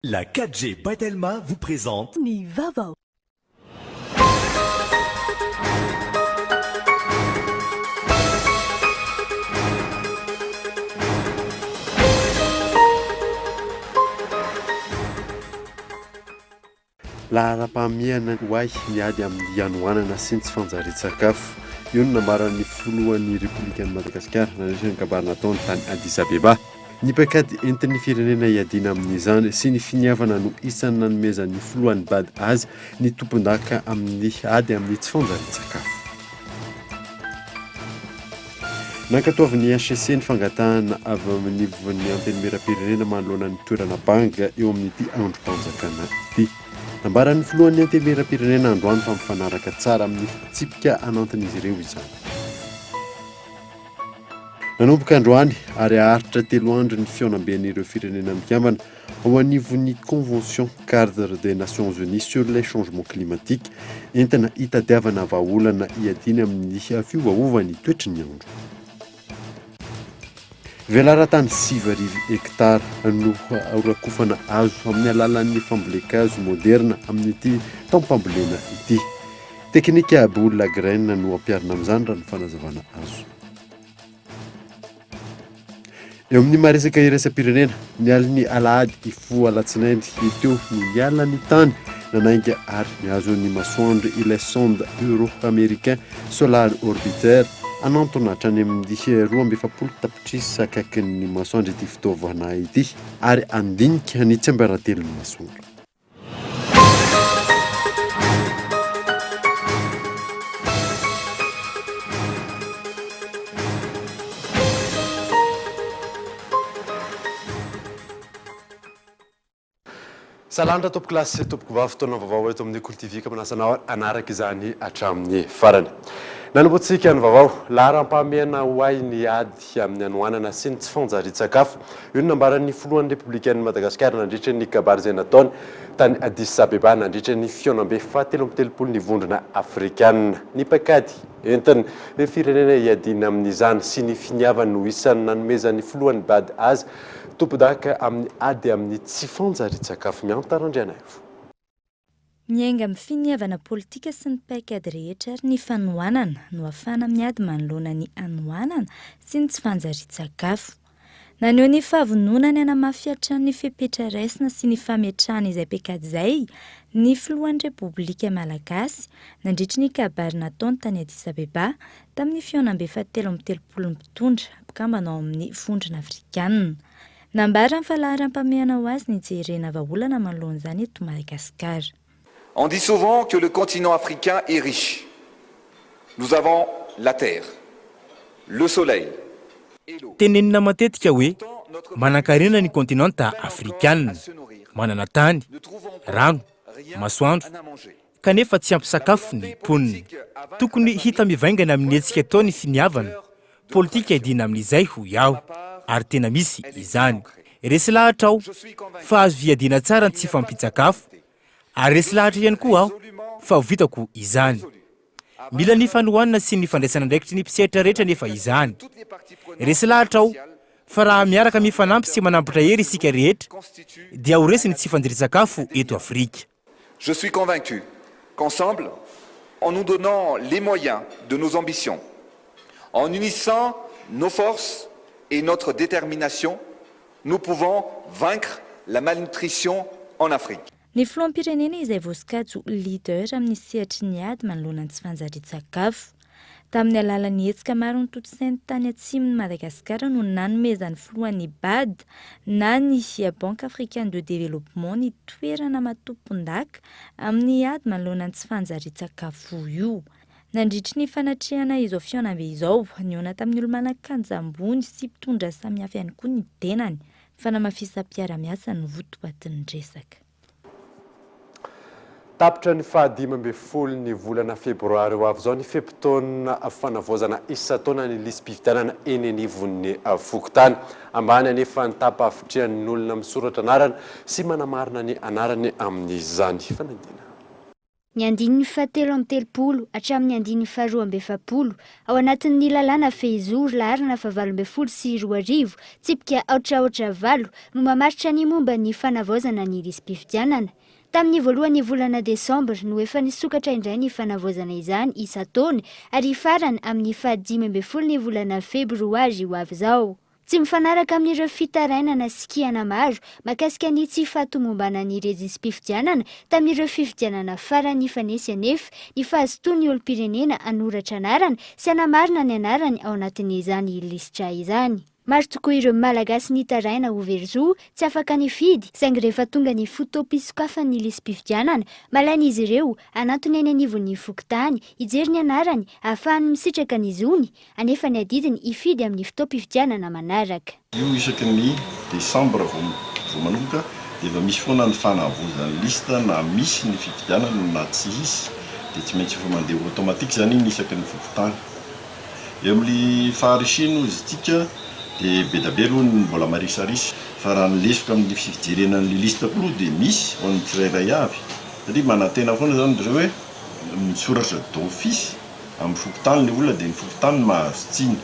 La 4G Batelma vous présente Ni Vavao. Lahara-pahamihana hoay miady amin'ny ianoanana sy ny tsy fanjarian-tsakafo. Io no nambaran'ny filohan'ny Repoblikan'i Madagasikara nandritra ny kabary nataony tany Addis Abeba. Ny paikady entin'ny firenena iadiana amin'izany sy ny finiavana no isan'ny nanomezan'ny filohan'ny bady azy ny tompon-daka amin'ny ady amin'ny tsy fanjarian-tsakafo. Nankatoavin'ny HCC ny fangatahana avy amin'ny voan'ny antenimieram-pirenena manoloana ny toerana banga eo amin'ity androm-panjakana ity. Nambaran'ny filohan'ny antenimieram-pirenena androany fa mifanaraka tsara amin'ny fitsipika anantin'izy ireo izany. Nanomboka androany ary aharitra 3 andro ny fionamben'ireo firenena mikambana ao anivon'ny convention cadre des Nations Unies sur les changements climatiques entina hitadiavana vahaolana iadina amin'ny fiovaovan'ny toetry ny andro. Velaran-tany 7,000 hektara no horakofana hazo amin'ny alalan'ny famboleka-hazo moderna amin'ity taom-pambolena ity. Teknika boule la graine no ampiarina amin'izany raha ny fanazavana hazo. Eo amin'ny maresaka iraisam-pirenena nialin'ny alahady ifo alatsinainy teo no niala ny tany nanainga ary nihazo ny masoandro ilay sonde euro-américain solar orbitaire anantona hatrany amin'ny 12 tapitrisa akaikin'ny masoandro ity fitaovana ity ary andinika ny tsembaratelon'ny masoandro. Salandra tompoko lasy tompoko vavy fotoana vaovao eto amin'ny Kultivika manasanao anaraka izany hatramin'ny farany. Nanomboantsika ny vaovao laharam-pahamehana hoay ny ady amin'ny anoanana sy ny tsy fanjarian-tsakafo. Io no nambaran'ny filohan'ny Repoblikan'i Madagasikara nandritra ny kabary izay nataony tany Addis Abeba nandritra ny fionam-be faha-13 ny vondrona afrikanina. Ny paikady entin'ny firenena iadiana amin'izany sy ny finiavana no isan'ny nanomezan'ny filohan'ny bady azy tompon-daka amin'ny ady amin'ny tsy fanjarian-tsakafo miantarandriana io. Miainga amin'ny finiavana politika sy ny paikady rehetra ary ny fanoanana no ahafana miady manoloana ny anoanana sy ny tsy fanjarian-tsakafo. Naneho ny fahavononany hanamafy ny fepetra raisina sy ny fametrahana izay paikady izay, ny filohan'ny Repoblika Malagasy nandritra ny kabary nataony tany Addis Abeba tamin'ny fionam-be faha-13 mpitondra mpikambana ao amin'ny vondrona afrikanina. Nambara fa laharam-pahamehana ho azy ny jerena vahaolana manoloan'izany eto Madagasikara. On dit souvent que le continent africain est riche. Nous avons la terre, le soleil et l'eau. Tenenina matetika hoe manan-karena ny kontinanta afrikanina, manana tany, rano, masoandro, kanefa tsy ampy sakafo ny mponina. Tokony hita mivaingana amin'ny hetsika tao ny finiavana, politika iadina amin'izay ho iaho, ary tena misy izany. Resy lahatra aho fa azo viadiana tsara ny tsy fampitsakafo, ary resy lahatra ihany koa aho fa ho vitako izany. Mila ny fanohanana sy ny fandraisana ndraikitry ny mpisehatra rehetra nefa izany. Resy lahatra aho fa raha miaraka mifanampy sy manambotra hery isika rehetra dia ho resy ny tsy fanjarian-tsakafo eto Afrika. Je suis convaincu qu'ensemble, en nous donnant les moyens de nos ambitions, en unissant nos forces et notre détermination, nous pouvons vaincre la malnutrition en Afrique. Ny filoham-pirenena izay voasokajy leader amin'ny sehatry ny ady manoloana ny tsy fanjarian-tsakafo. Tamin'ny alalan'ny hetsika maro ny toto-sainy tany atsimon'ny Madagasikara no nanomezan'ny filohan'ny bady na ny Banque africaine de développement ny toerana matompon-daka amin'ny ady manoloana ny tsy fanjarian-tsakafo io. Nandritra ny fanatrehana izao fionam-be izao, niona tamin'ny olo-manan-kanja ambony sy mpitondra samihafa ihany koa ny tenany. Fanamafisam-piara-miasa no votoatin'ny resaka. Tapitra ny faha-12 ny volana febroary ho avy izao ny fepitaona fanavaozana isa-taona ny lisam-pividianana eny anivon'ny fokontany. Ambany anefa ny tapa-avitrihan'ny olona misoratra anarana sy manamarina ny anarany amin'izany fanadina. ny andininy fahatelo amby telopolo hatramin'ny andininy faharoa amby efapolo ao anatin'ny lalàna Fehizoro laharana fa 20 sy 10 tsipika aotraotra 8 no mamaritra ny momba ny fanavaozana ny lisam-pifidianana. Tamin'ny voalohan'ny volana Desambra no efa nisokatra indray ny fanavaozana izany isa-taona ary farany amin'ny 15 volana Febroary ho avy izao. Tsy mifanaraka amin'ireo fitarainana sy kiana maro mahakasika ny tsy fahatomombana ny rezim-pifidianana tamin'ireo fifidianana farany fanesy anefa ny fahazotoan'ny olo-pirenena hanoratra anarana sy hanamarina ny anarany ao anatin'izany lisitra izany. Maro tokoa ireo malagasy nitaraina ho verozoa tsy afaka nifidy saingy rehefa tonga ny fotoam-pisokafan'ny lisam-pifidianana malaina izy ireo anatony any anivon'ny fokontany hijery ny anarany ahafahany misitraka ny zony anefa ny adidiny hifidy amin'ny fotoam-pifidianana manaraka. Io isaky ny Desambra vao manomboka dia efa misy foana ny fanavozan'ny lista na misy ny fifidianana na tsy hisy dia tsy maintsy efa mandeha automatique zany iny isaky ny fokontany. Eo amin'ny faharisino izy tika dia be da be aloha ny mbola marisarisa fa raha nilesika amin'ny fijerenan'ny lista aloha dia misy ho an'ny tsirairay avy satria manantena foana zany ireo hoe misoratra d'office amin'ny fokontany ny olona dia ny fokontany mahazo tsiny.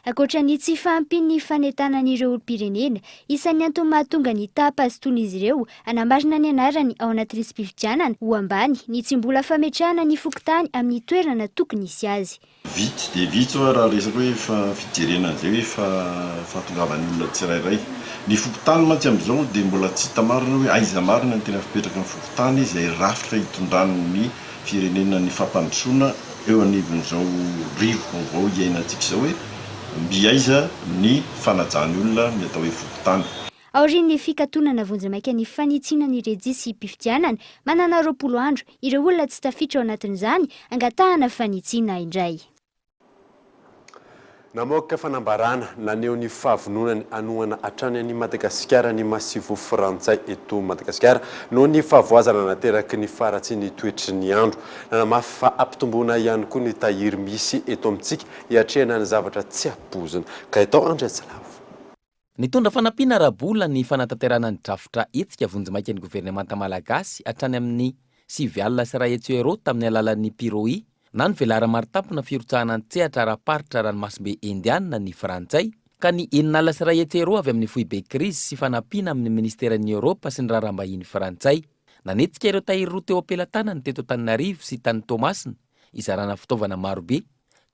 Akoatra ny tsy fahampian'ny fanetanan'ireo olo-pirenena, isan'ny antony mahatonga ny tahampazotony izy ireo anamarina ny anarany ao anaty lisam-pifidianana ho ambany ny tsy mbola fametrahana ny fokontany amin'ny toerana tokony hisy azy. Vitsy dia vitsy raha resaka hoe fijerenana izay hoe fahatongavan'ny olona tsirairay. Ny fokontany mantsy amin'izao dia mbola tsy hita marina hoe aiza marina ny tena fipetraka ny fokontany izay rafitra hitondran'ny firenena ny fampandrosoana eo anivon'izao rivo vaovao iainantsika izao hoe mbiaiza ny fanajany olona ny atao hoe fokontany. Aorian'ny fikatonana vonjamaika ny fanitsinan'ny rejisy-pifidianana manana 20 andro ireo olona tsy tafiditra ao anatin'izany angatahana fanitsina indray. Namoaka fanambarana naneho ny fahavononany anohana hatrany any Madagasikara ny masivo frantsay eto Madagasikara noho ny fahavoazana nateraky ny faratsy ny toetry ny andro. Nanamafy fa ampitombona ihany koa ny tahiry misy eto amintsika hiatrehana ny zavatra tsy apozina. Ka itao Andreatsilavo. Nitondra fanampiana arabola ny fanatanterana ny drafitra etsika vonjimaika ny gouvernemanta malagasy hatrany amin'ny 7,1 tamin'ny alalan'ny Piroi na ny velara maritampona firotsahana ny tsehatra ara-paritra ranomasimbe Indiana ny Frantsay ka ny 9,1 avy amin'ny foibe krizy sy fanampiana amin'ny ministeran'ny Europa sy ny raharaham-bahiny Frantsay. Nanetsika ireo tahiry roa teo ampelantanany teto Antananarivo sy tany Tomasina izarana fitaovana marobe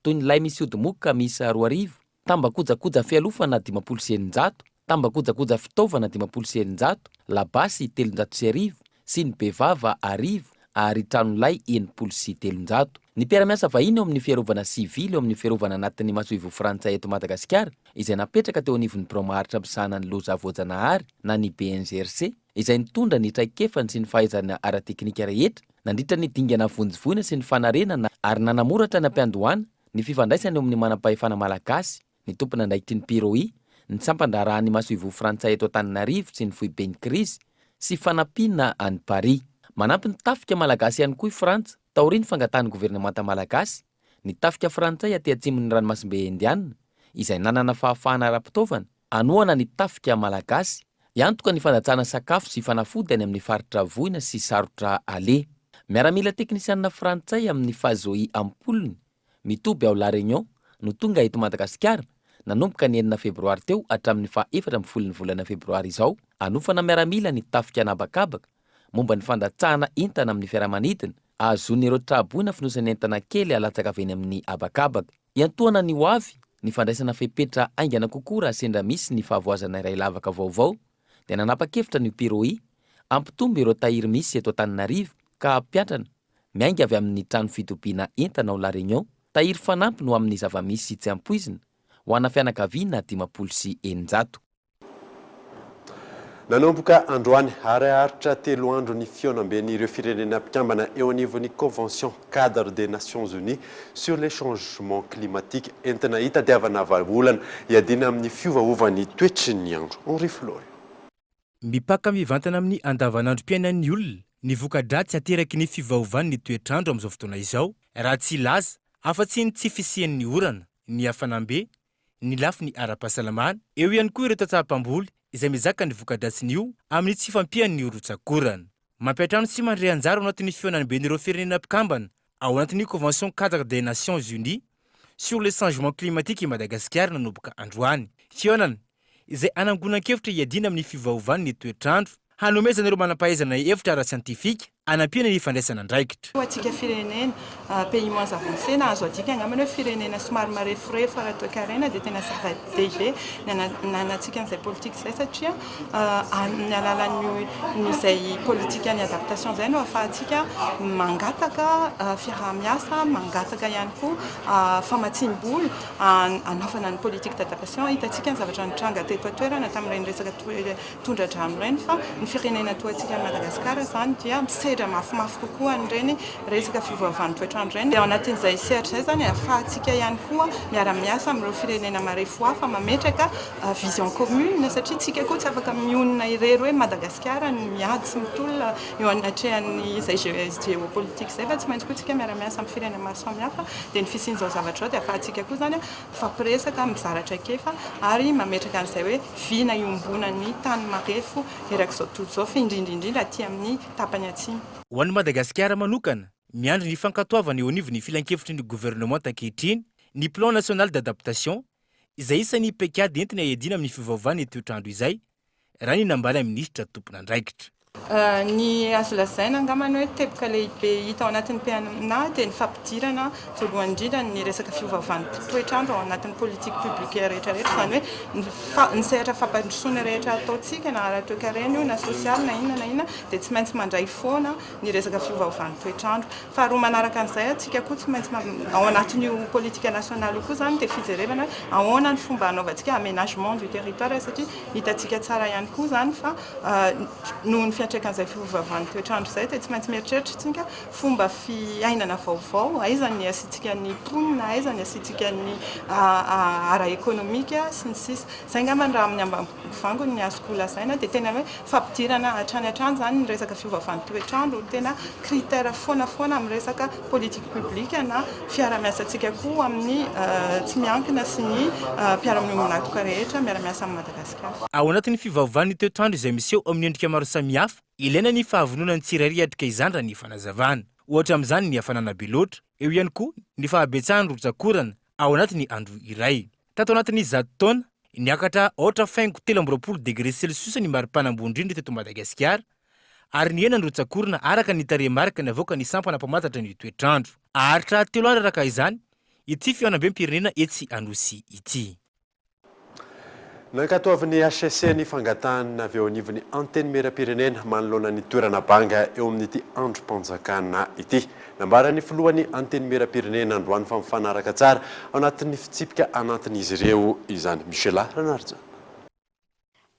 toy ny lay misy odimoka misa 2,000, tambakojakoja fialofana 500,000, tambakojakoja fitaovana 500,000, labasy 300,000 sy ny bevava 1,000 ary tranolay 700,000. Ny mpiara-miasa vahiny eo amin'ny fiarovana sivily eo amin'ny fiarovana anatin'ny masoivo Frantsay eto Madagasikara izay napetraka teo anivon'ny promoaritra ampiasana ny loza voajanahary na ny BNGRC izay nitondra ny traikefany sy ny fahaizana ara-teknika rehetra nandritra ny dingana vonjivony sy ny fanarenana ary nanamoratra ny ampiandohana ny fifandraisana eo amin'ny manam-pahefana malagasy ny tompona andraikitry ny Piroi ny sampandrarahan'ny masoivo Frantsay eto Antananarivo sy ny foibeny krizy sy fanampiana any Paris. Manampy ny tafika malagasy ihany koa i Frantsa taoriany fangatahany gouvernemanta malagasy ny tafika Frantsay aty atsimon'ny ranomasimbe Indiana izay nanana fahafahana ara-pitaovana anohana ny tafika malagasy iantoka ny fandatsana sakafo sy fanafody any amin'ny faritra voina sy sarotra ale. Miaramila teknisianina Frantsay amin'ny Fazoi Ampolony mitoby ao La Réunion no tonga eto Madagasikara nanomboka ny 9 febroary teo hatramin'ny 14 volana febroary izao anofana miaramila ny tafika anabakabaka momba ny fandatsahana entana amin'ny fiaramanidina azon'ireo traboina finosany entana kely alatsaka avy eny amin'ny abakabaka. Iantoana ny hoavy ny fandraisana fepetra aingana kokoa raha sendra misy ny fahavoazana iray lavaka vaovao dia nanapa-kevitra ny Piroi ampitombo ireo tahiry misy eto Antananarivo ka ampiatrana miainga avy amin'ny trano fitobiana entana ao La Réunion tahiry fanampy no amin'ny zava-misy tsy ampoizina ho ana fianakaviana 500,000. Nanomboka androany ariaritra 3 andro ny fionamben'ireo firenena mpikambana eo anivon'ny Convention Cadre des Nations Unies sur les changements climatiques entina hitadiavana vahaolana hiadina amin'ny fiovaovan'ny toetry ny andro. Henri Flory. Mipaka mivantana amin'ny andavanandrom-piainan'ny olona ny voka-dratsy ateraky ny fiovaovan'ny toetr'andro amin'izao fotoana izao raha tsy ilaza afa-tsy ny tsy fisian'ny orana, ny hafanambe, ny lafy ny ara-pahasalamana, eo ihany koa ireo tatsaha-pamboly izay mizaka ny voka-dratsin'io amin'ny tsy fampian'ny orotsakorana. mampiatrano sy mandray anjara ao anatin'ny fionany ben'ireo firenena mpikambana ao anatin'ny convention cadre des nations unies sur le changement climatique i Madagasikara nanomboka androany. Fionana izay anangonan-kevitra hiadina amin'ny fivaovany ny toetrandro, hanomezana ireo manam-pahaizana hevitra ara-siantifika anampiana ny fandraisana andraikitra. Atsika firenena pays moins avancé na azo adika angambany hoe firenena somary marefurefo raha toe-karena dia tena zava-dehibe nanatsika an'izay politika izay satria amin'ny alalan'izay politika ny adaptation izay no ahafahantsika mangataka fiaraha-miasa, mangataka ihany koa famatsim-bola anaovana ny politique d'adaptation. Hitantsika ny zavatra nitranga teto atoerana tamin'ireny resaka tondra-drano ireny fa ny firenena toantsika Madagasikara zany dia misedra mafimafy kokoa an'ireny resaka fiovaovan'ny toetrandro ireny. Dia ao anatin'izay sehatra izay zany ahafahantsika ihany koa miara-miasa amin'ireo firenena marefo hafa mametraka vision commune satria tsika koa tsy afaka mionona irery hoe Madagasikara ny miady sy mitolona eo anatrehan'ny izay géopolitique izay fa tsy maintsy koa tsika miara-miasa amin'ny firenena maro samihafa dia ny fisian'izao zavatra izao dia ahafahantsika koa zany mifampiresaka mizaratra kefa ary mametraka an'izay hoe vina iombona ny tany marefo erak'izao tontolo izao fa indrindrindrindra aty amin'ny tapany atsimo. Ho an'ny Madagasikara manokana, miandry ny fankatoavana eo anivon'ny filan-kevitry ny gouvernement ankehitriny ny plan national d'adaptation izay isan'ny paikady entina hiadina amin'ny fivaovan'ny toetrandro izay raha ny nambala ministra tompona andraikitra. Ny azo lazaina angambany hoe teboka lehibe hita ao anatin'ny PNA dia ny fampidirana voalohany indrindra ny resaka fiovaovan'ny toetrandro ao anatin'ny politique publique rehetrarehetra zany hoe ny sehatra fampandrosoana rehetra ataontsika na ara-toe-karena io na sosialy na inona dia tsy maintsy mandray foana ny resaka fiovaovan'ny toetrandro. Faharoa manaraka an'izay atsika koa tsy maintsy ao anatin'io politique nationale io koa zany dia fijerevana ahoana ny fomba anaovantsika aménagement du territoire satria hitantsika tsara ihany koa zany fa noho ny fiantraikan'izay fiovaovan'ny toetrandro izay dia tsy maintsy mieritreritra tsika fomba fiainana vaovao, aiza ny asiantsika ny mponina, aiza ny asiantsika ny ara-économique sy ny sisa. Izay angambany raha amin'ny ambanivoango ny azoko lazaina dia tena hoe fampidirana hatrany hatrany zany ny resaka fiovaovan'ny toetrandro tena critère foana amin'ny resaka politique publique na fiara-miasantsika koa amin'ny tsy miankina sy ny mpiara-monina atoka rehetra miara-miasa amin'ny Madagasikara. Ao anatin'ny fivaovan'ny toetrandro izay miseho amin'ny endrika maro samihafa, ilaina ny fahavonona ny tsirairy atrika izany raha ny fanazavana. Ohatra amin'izany ny hafanana be loatra, eo ihany koa ny fahabetsahany rotsakorana ao anatin'ny andro iray. Tato anatin'ny 100 taona, niakatra 8.3 degré Celsius ny maripana-mbondrindry teto Madagasikara, ary ny enany rotsakorana araka ny tarehimarika navoaka ny sampana mpamantatra ny toetrandro. Aritra 3 andro araka izany, ity fianam-pirenena etsy anosy ity. Nankatoavin'ny HCC ny fangatahana avy eo anivon'ny anteny meram-pirenena manoloana ny toerana banga eo amin'ity androm-panjakana ity. Nambarany filohan'ny anteny meram-pirenena androany fa mifanaraka tsara ao anatin'ny fitsipika anatin'izy ireo izany. Michela Ranarja.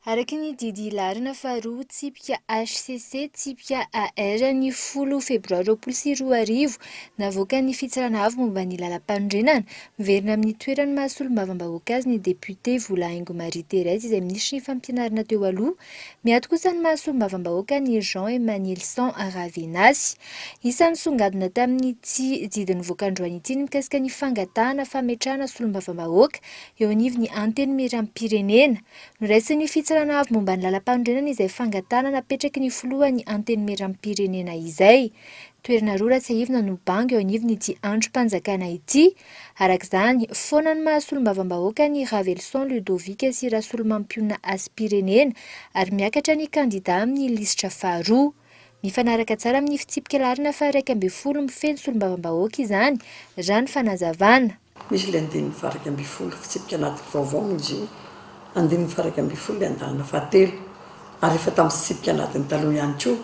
Araky ny didy ilarina faharoa tsipika HCC tsipika AR ny 10 febroary 2024 navoaka ny fitsarana avy momba ny lalam-pandrenana miverina amin'ny toerany mahasolo mavambahoaka azy ny député Volaingo Marie Thérèse izay ministry ny fampianarana teo aloha miady kosa ny mahasolo mavambahoaka ny Jean Emmanuel San Ravenasy. Isan'ny songadina tamin'ity didiny voakandroany ity ny mikasika ny fangatahana fametrahana solom-bavambahoaka eo anivon'ny anteny meram-pirenena noraisin'ny fitsarana avy momba ny lalam-pandrenana izay fangatahana napetraky ny filohan'ny anteny meram-pirenena izay. Toerana roa Ratsahivona no banga eo anivon'ity androm-panjakana ity. Arak'izany, foana ny mahasolo-mavambahoaka ny Ravelson Ludovic sy rasolomampiona as-pirenena ary miakatra ny kandida amin'ny lisitra faharoa. Mifanaraka tsara amin'ny fitsipika larina fa 2.10 mifeny solom-bavambahoaka izany raha ny fanazavana. Misy ilay 2.10 fitsipika anaty vaovao izy 2.10 andalana fahatelo ary efa tamin'ny fitsipika anatiny taloha ihany koa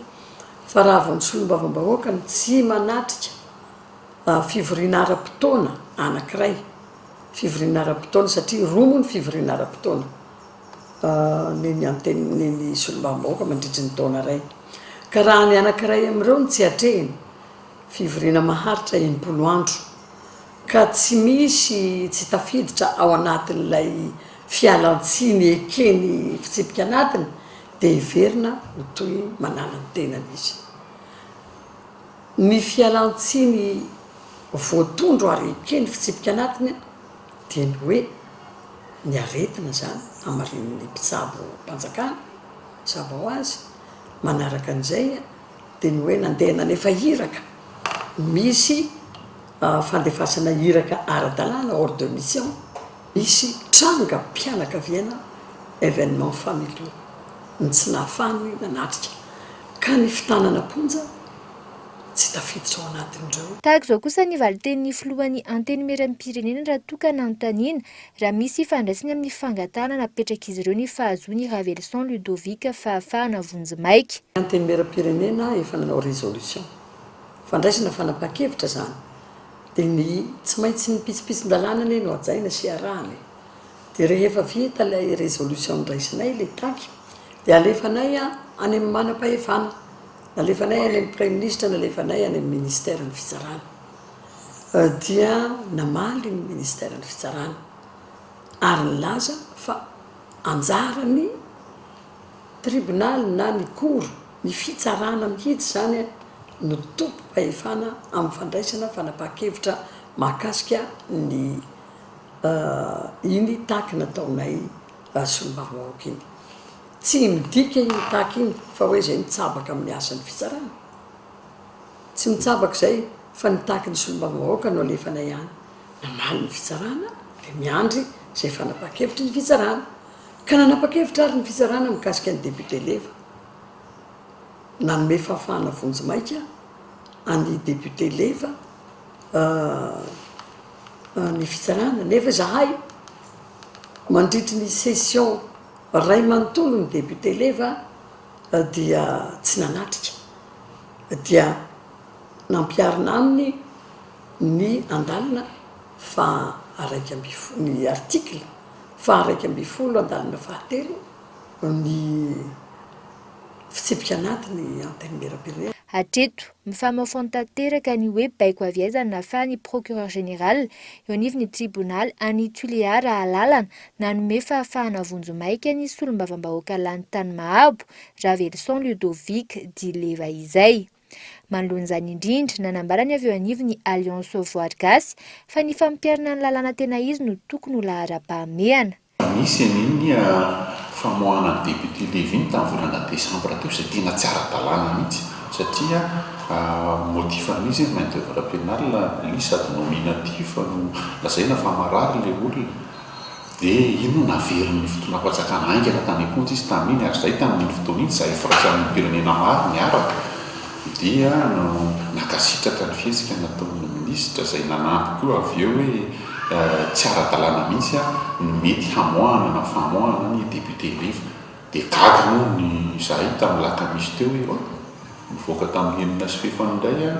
fa raha vao ny solom-bavambahoaka no tsy manatrika fivoriana ara-potoana anankiray fivoriana ara-potoana satria roa moa ny fivoriana ara-potoana ny solom-bavambahoaka mandritra ny taona iray ka raha ny anankiray amin'ireo no tsy hatrehiny fivoriana maharitra 80 andro ka tsy misy tsy tafiditra ao anatin'ilay fialantsiny ekeny fitsipika anatiny dia hiverina ho toy manala ny tenany izy. Ny fialantsiny voatondro ary ekeny fitsipika anatiny dia ny hoe ny aretina zany amarin'ny mpitsabo mpanjakana zava ho azy manaraka an'izay dia ny hoe nandehana nefa iraka misy fandefasana iraka ara-dalàna hors de mission misy tranga mpianaka viana événement familiaux ny tsy nahafahany nanatrika ka ny fitanana ponja tsy tafiditra ao anatin'ireo. Tahaka izao kosa ny valiten'ny filohan'ny antenimieram-pirenena raha toka nanontaniana raha misy ifandraisany amin'ny fangatana napetraka izy ireo ny fahazoany Ravelson Ludovic fahafahana vonjimaika. Antenimieram-pirenena efa nanao résolution fandraisana fanapa-kevitra zany dia ny tsy maintsy ny pitsipitsin-dalàna le no ajaina sy arahany dia rehefa vita ilay résolution niraisinay le taky dia alefanay any amin'ny manam-pahefana nalefanay any amin'ny premier ministre nalefanay any amin'ny ministère ny fitsarana dia namaly ny ministère ny fitsarana ary nilaza fa anjarany tribunal na ny cour ny fitsarana mihitsy zany no tompo-pahefana amin'ny fandraisana fanapa-kevitra mahakasika ny iny taky nataonay solombavam-bahoaka iny tsy midika iny taky iny fa hoe zay mitsabaka amin'ny asan'ny fitsarana tsy mitsabaka zay fa ny taky ny solombavam-bahoaka no alefanay any namaly ny fitsarana dia miandry zay fanapa-kevitra ny fitsarana ka nanapa-kevitra ary ny fitsarana mikasika ny député leva nanome fahafahana vonjimaika any député leva ny fitsarana nefa zahay mandritry ny session ray manontolo ny député leva dia tsy nanatrika dia nampiarina aminy ny andalina fa araiky ny article fa araiky amby folo andalina fahatelo ny fitsipika anatiny antenimieram-pirenena. Hatreto mifamafao tanteraka ny hoe baiko avy aizany nahafahan'ny procureur général eo anivon'ny tribunal any Tuléar alalana nanome fahafahana vonjimaika ny solombavam-bahoaka lany tany Mahabo Ravelson Ludovic di Leva izay. Manoloan'izany indrindra nanambarany avy eo anivon'ny Alliance Sauvegarde Gasy fa ny fampiarana ny lalàna tena izy no tokony ho lahara-pahamehana. Misy an'iny famoahana député Levin tamin'ny volana décembre teo izay tena tsy ara-dalàna mihitsy satria motif an'izy main d'œuvre pénale ly sady nominatif no lazaina fa marary le olona dia ino naveriny fotoana fatsakana aingana tany amponjy izy taminy ary zay tamin'ny fotoana iny zay firasan'ny pirenena maro miaraka dia no nakasitraka ny fihetsika nataon'ny ministra zay nanampy koa avy eo hoe tsy ara-dalàna mihitsy mety hamoahana na famoahana ny député leva dia gaga moa ny zahay tamin'ny laka misy teo hoe mivoaka tamin'ny enina sy fefany indray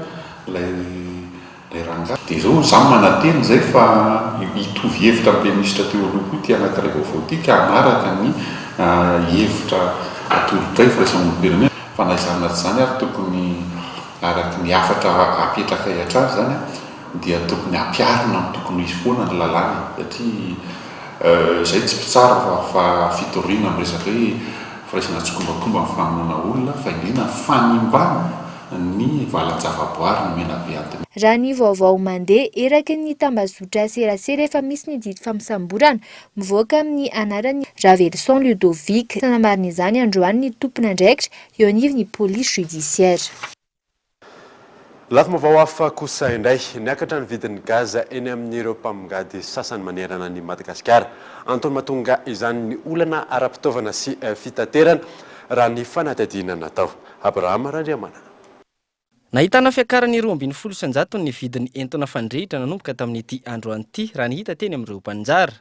lay ranga dia zao zany manateny zay fa hitovy hevitra amin'ny ministra teo aloha koa ty anankiray vaovao ty ka hanaraka ny hevitra atolotray firaisan'olom-pirenena fa naizana zany ary tokony araky ny afatra apetraka hiatrany zany dia tokony ampiarina amin'ny tokony hisy foana ny lalàna satria zay tsy mpitsara fa fitoriana amin'ny resaka hoe firaisana tsokombakomba amin'ny famonoana olona fa indrina fanimbana ny valan-javaboary ny menabe antiny. Raha ny vaovao mandeha eraky ny tambazotra serasera efa misy ny didy fampisamborana mivoaka amin'ny anarany Ravelson Ludovic namarina izany androany ny tompony andraikitra eo anivon'ny police judiciaire. Lafim-baovao hafa kosa indray niakatra ny vidin'ny gaza eny amin'ireo mpamongady sasany manerana ny Madagasikara antony mahatonga izany ny olana ara-pitaovana sy fitaterana raha ny fanadihadiana natao. Abraham Randriamanana. Nahitana fiakarany 2.7 ny vidin'ny entona fandrehitra nanomboka tamin'ity androany ity raha ny hita teny amin'ireo mpanjara.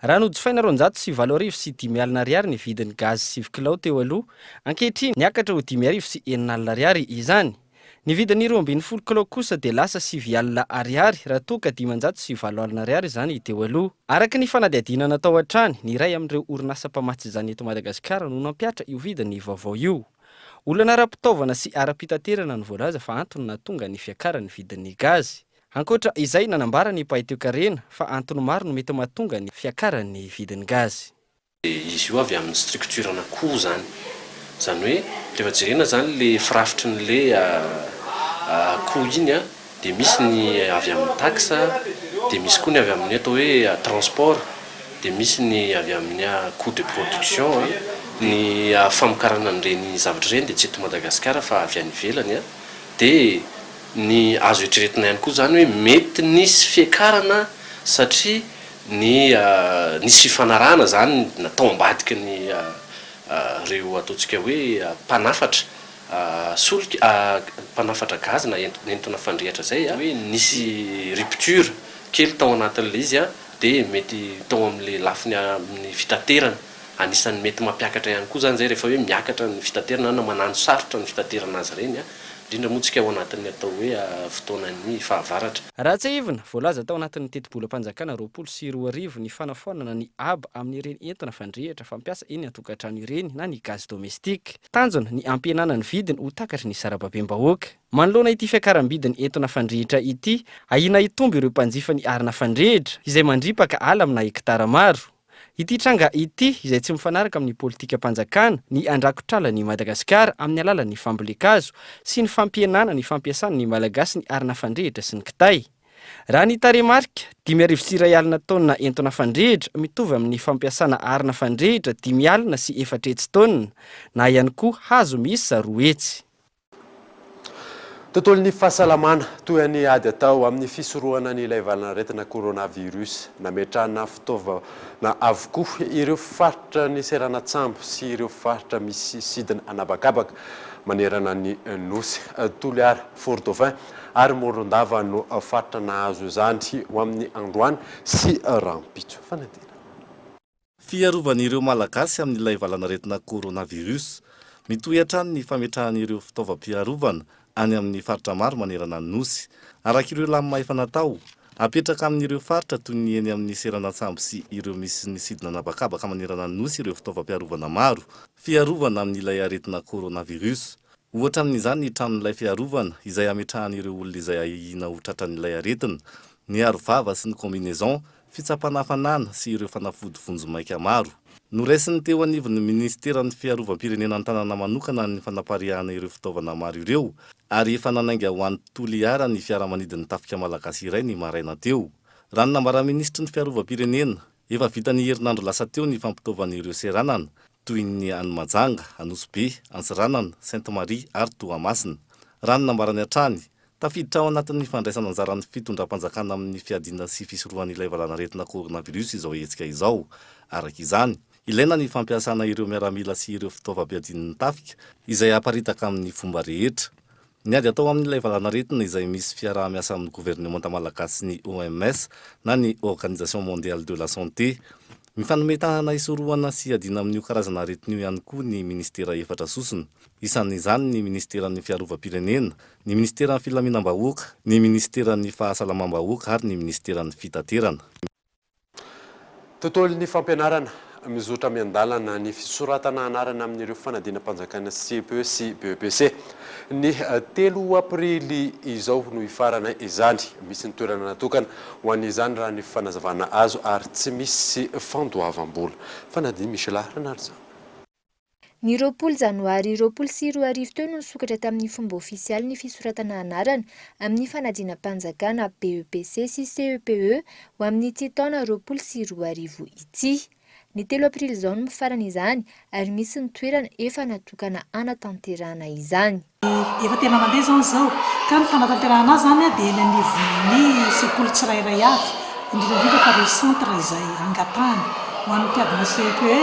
Raha nojifaina 207.5 alina ny vidin'ny gaz 7 kilao teo aloha, ankehitriny niakatra ho 5.9 alina izany. Ny vidin'ny 2.10 kilao kosa dia lasa 7 alina raha toa ka 507 alina izany teo aloha. Araka ny fanadihadiana natao hatrany, ny iray amin'ireo orinasa mpamatsy izany eto Madagasikara no nampiatra io vidin'ny vaovao io. Olana ara-pitaovana sy ara-pitaterana no voalaza fa antony nahatonga ny fiakaran'ny vidin'ny gazy. Ankoatra izay nanambara ny mpahay teo-karena fa antony maro no mety mahatonga ny fiakaran'ny vidin'ny gazy. Izy io avy amin'ny structure anankiroa zany. Zany hoe rehefa jerena zany le firafitry n'le coût iny dia misy ny avy amin'ny taxe dia misy koa ny avy amin'ny atao hoe transport dia misy ny avy amin'ny coût de production ny famokarana an'ireny zavatra ireny dia tsy eto Madagasikara fa avy any ivelany dia ny azo eritreretina ihany koa zany hoe mety nisy fiakarana satria nisy fifanarahana zany natao ambadika ny reo ataontsika hoe mpanafatra mpanafatra gazy na entona fandrehatra zay hoe nisy rupture kely tao anatin'le izy dia mety tao amin'le lafiny amin'ny fitaterana anisan'ny mety mampiakatra ihany koa zany zay rehefa hoe miakatra ny fitaterana na manano sarotra ny fitaterana azy reny indrindra moa tsika ao anatin'ny atao hoe fotoanan'ny fahavaratra. Raha tsy ivona voalaza tao anatin'ny teti-bolam-panjakana 24 ny fanafonana ny aba amin'ireny entona fandrehatra fampiasa eny an-tokantrano ireny na ny gaz domestika. Tanjona ny ampihenana ny vidiny ho takatry ny sarababem-bahoaka. Manoloana ity fiakaram-bidiny entona fandrehatra ity, ahina hitombo ireo mpanjifa ny arina fandrehatra izay mandripaka ala amina hektara maro. Ity tranga ity izay tsy mifanaraka amin'ny politika panjakana ny andrakotrala ny Madagasikara amin'ny alalan'ny fambolekazo sy ny fampihenana ny fampiasana ny malagasy ny arina fandrehatra sy ny kitay. Raha ny taremarika 5,4 alina taonina entona fandrehatra mitovy amin'ny fampiasana arina fandrehatra 5 alina sy 4 taonina na ihany koa hazo miisa 2 hetsy. Tontolon'ny fahasalamana toy ny ady atao amin'ny fisorohana ny ilay valanaretina coronavirus nametrahana fitaovana avokoa ireo faritra ny seranatsambo sy ireo faritra misy sidina anabakabaka manerana ny nosy Toliara Fort-Dauphin ary Morondava no faritra nahazo izany ho amin'ny Androany sy Rampitso. Fanadina. Fiarovan'ireo malagasy amin'ilay valanaretina coronavirus mitohy hatrany ny fametrahan'ireo fitaovam-piarovana any amin'ny faritra maro manerana ny nosy. Araka ireo lamima efa natao apetraka amin'ireo faritra toy ny eny amin'ny seranatsambo sy ireo misy ny sidina anabakabaka manerana ny nosy ireo fitaovam-piarovana maro fiarovana amin'ilay aretina coronavirus. Ohatra amin'izany ny tranon'ilay fiarovana izay ametrahan'ireo olona izay ahina ho tratran'ilay aretina, ny arovava sy ny combinaison, fitsapana hafanana sy ireo fanafody vonjomaika maro. Noraisiny teo anivon'ny ministeran'ny fiarovam-pirenena an-tanàna manokana ny fanaparihana ireo fitaovana maro ireo ary efa nanainga ho an'ny Toliara ny fiaramanidin'ny tafika malagasy iray ny maraina teo. Raha ny nambara-ministry ny fiarovam-pirenena efa vita ny herinandro lasa teo ny fampitaovan'ireo seranana toy ny Animajanga, Anosy-Be, Antsiranana, Sainte-Marie ary Toamasina. Raha ny nambarany hatrany tafiditra ao anatin'ny fandraisana anjaran'ny fitondram-panjakana amin'ny fiadina sy fisorohan'ilay valanaretina coronavirus izao hetsika izao. Araka izany, ilaina ny fampiasana ireo miaramila sy ireo fitaovam-piadin'ny tafika izay aparitaka amin'ny fomba rehetra. Ny ady atao amin'ilay valanaretina izay misy fiaraha-miasa amin'ny gouvernement malagasy sy ny OMS na ny Organisation Mondiale de la Santé. Mifanometahana isorohana sy adina amin'io karazana aretin'io ihany koa ny ministera efatra sosona. Isan'izany ny ministeran'ny fiarovam-pirenena, ny ministeran'ny filaminam-bahoaka, ny ministeran'ny fahasalamam-bahoaka ary ny ministeran'ny fitaterana. Tontolon'ny fampianarana mizotra miandalana ny fisoratana anarana amin'ireo fanadinam-panjakana CPE sy BEPC. Ny 3 aprily izao no ifarana izany, misy ny toerana natokana ho an'izany raha ny fanazavana azo ary tsy misy fandoavam-bola. Fanadiny Michel Renardzan. Ny 20 janoary 2024 teo no nisokatra tamin'ny fomba ofisialy ny fisoratana anarana amin'ny fanadinam-panjakana BEPC sy CEPE ho amin'ny ity taona 2024 ity. Ny 3 aprily izao no mifarana izany ary misy ny toerana efa natokana anatanterahana izany. Efa tena mandeha zao ka ny fanatanterahana zany dia eny anivon'ny sekoly tsirairay avy indrindra fa ireo centre izay angatahany ho an'ny mpiadina CEPE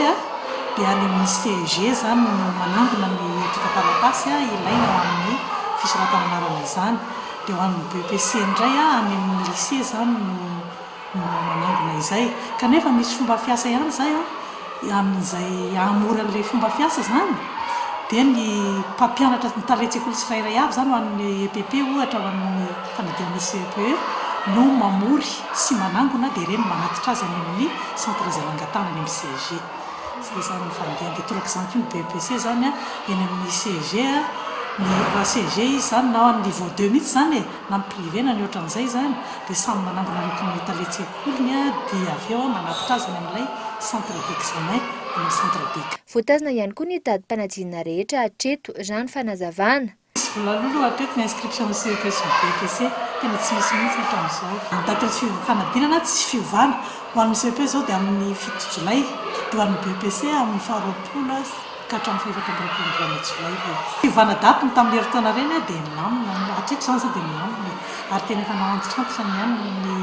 dia any amin'ny CG zany no manangona ny tokataratasy ilaina ho amin'ny fisoratana anarana izany. Dia ho an'ny BEPC indray any amin'ny lycée zany no manangona izay. Kanefa misy fomba fiasa ihany zay amin'izay amora an'ilay fomba fiasa zany. Dia ny mpampianatra ny talentssekoly tsirairay avy zany ho an'ny EPP ohatra ho an'ny fanadinana CEPE no mamory sy manangona dia ireny manatitra azy any amin'ny centre izay angatahana any amin'ny CG. Zay zany ny fandeha dia toraka izany koa ny BEPC zany eny amin'ny CG ny CG izy zany na ny niveau 2 mihitsy zany na ny privé na ny ohatran'izay zany dia samy manangona ny talentssekoliny dia avy eo manatitra azy any amin'ilay centre d'examen amin'ny centre D. Voatazana ihany koa ny datim-panadinana rehetra hatreto raha ny fanazavana. Voalohany hatreto ny inscription CEP sy BEPC tena tsy misy mihitsy hatramin'izao. Daty fanadinana tsy fiovana ho an'ny CP zao dia amin'ny 7 Jolay dia ho an'ny BPC amin'ny 20 ka hatramin'ny 14 Jolay. Fiovana daty ny tamin'ny herintaona reny dia milamina hatreto izany dia milamina ary tena efa nahantitrantitra ny any ny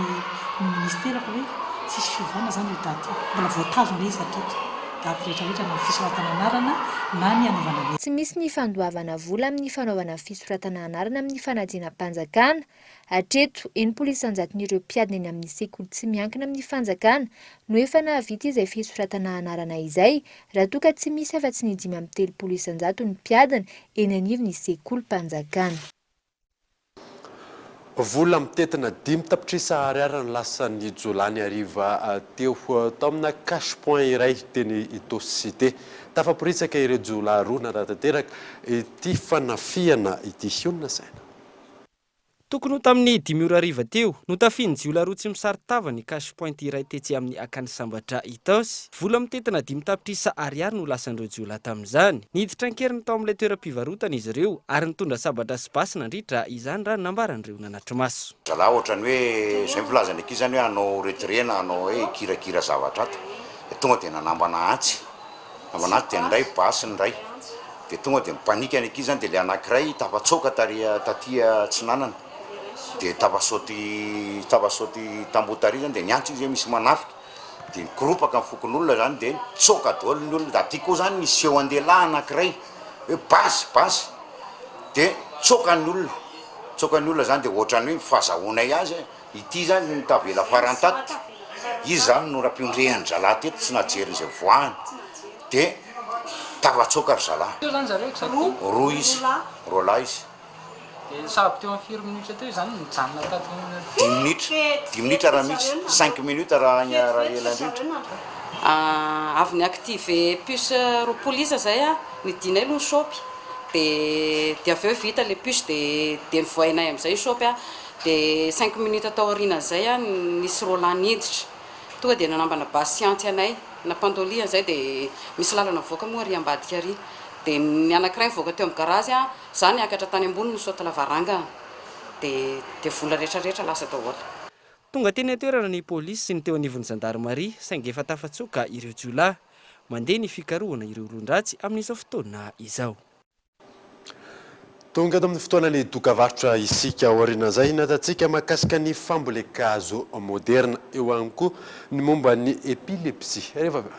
ministera hoe tsisy fiovana zany io daty mbola voatazona izy hatreto daty rehetrarehetra na fisoratana anarana na ny anaovana. Tsy misy ny fandoavana vola amin'ny fanaovana fisoratana anarana amin'ny fanadina mpanjakana. Hatreto enimpolo isanjaton'ireo mpiadina eny amin'ny sekoly tsy miankina amin'ny fanjakana no efa nahavita izay fisoratana anarana izay raha toa ka tsy misy afa-tsy ny 5 amin'ny 30 isanjato ny mpiadina eny anivon'ny sekoly mpanjakana. Vola mitetina 5 tapitrisa ariary ny lasan'ny Jolany ariva teo tao amina cash point iray teny Itosite tafaporitsaka ireo jola roa na rahatanteraka ity fanafiana ity hiona saina. Tokony ho tamin'ny 5 teo no tafiany jiola roa tsy misaritava ny cash point iray tetsy amin'ny akany sambatra Itos. Vola mitetina 5 tapitrisa ariary no lasan'ireo jiola tamin'izany. Niditra ankeriny tao amin'ilay toeram-pivarotana izy ireo ary nitondra sabatra sy basy nandritra izany raha nambaran'ireo nanatry maso. Zalahy ohatrany hoe izay filazana eky zany hoe anao retrena anao hoe kirakira zavatra ato dia tonga dia nanambana antsy dia ndray basy ndray dia tonga dia mipanika eky zany dia le anankiray tapatsoka tatia tsinanana dia tapasaoty tambotary zany dia niantso izy misy manafika dia nikoropaka amin'ny fokon'olona zany dia tsoka daholo ny olona. Aty koa zany misy seho andelahy anankiray hoe basy dia tsokan'ny olona zany dia ohatrany hoe mifazahoanay azy ity zany ny tavela farantato izy zany no raha-piondrehany zalahy teto tsy najerin'izay voahany dia tavatsoka ry zalahy roa izy roa lahy izy. Sahabo teo amin'ny 4 minitra teo zany nijanona tato 10 minitra raha misy 5 minitra raha elandritra. Avy ny active puce ro polisa zay nidinay aloha ny shopy dia avy eo vita le puce dia nivoainay amin'izay shopy dia 5 minitra tao aoriana zay nisy rola niditra tonga dia nanambana basiantsy anay nampandoliana zay dia misy lalana voaka moa ary ambadika ary dia ny anankiray voaka teo amin'ny garazy zany akatra tany ambony no sota lavaranga dia vola rehetrarehetra lasa daholo. Tonga teny atoerana ny polisy sy ny teo anivon'ny gendarmerie saingy efa tafatsoka ireo jiolahy mandeha ny fikarohana ireo olon-dratsy amin'izao fotoana izao. Tonga tamin'ny fotoana ny dokavarotra isika aoriana zay natatsika mahakasika ny fambolekazo moderna eo ihany koa ny momba ny epilepsie rehefa avy.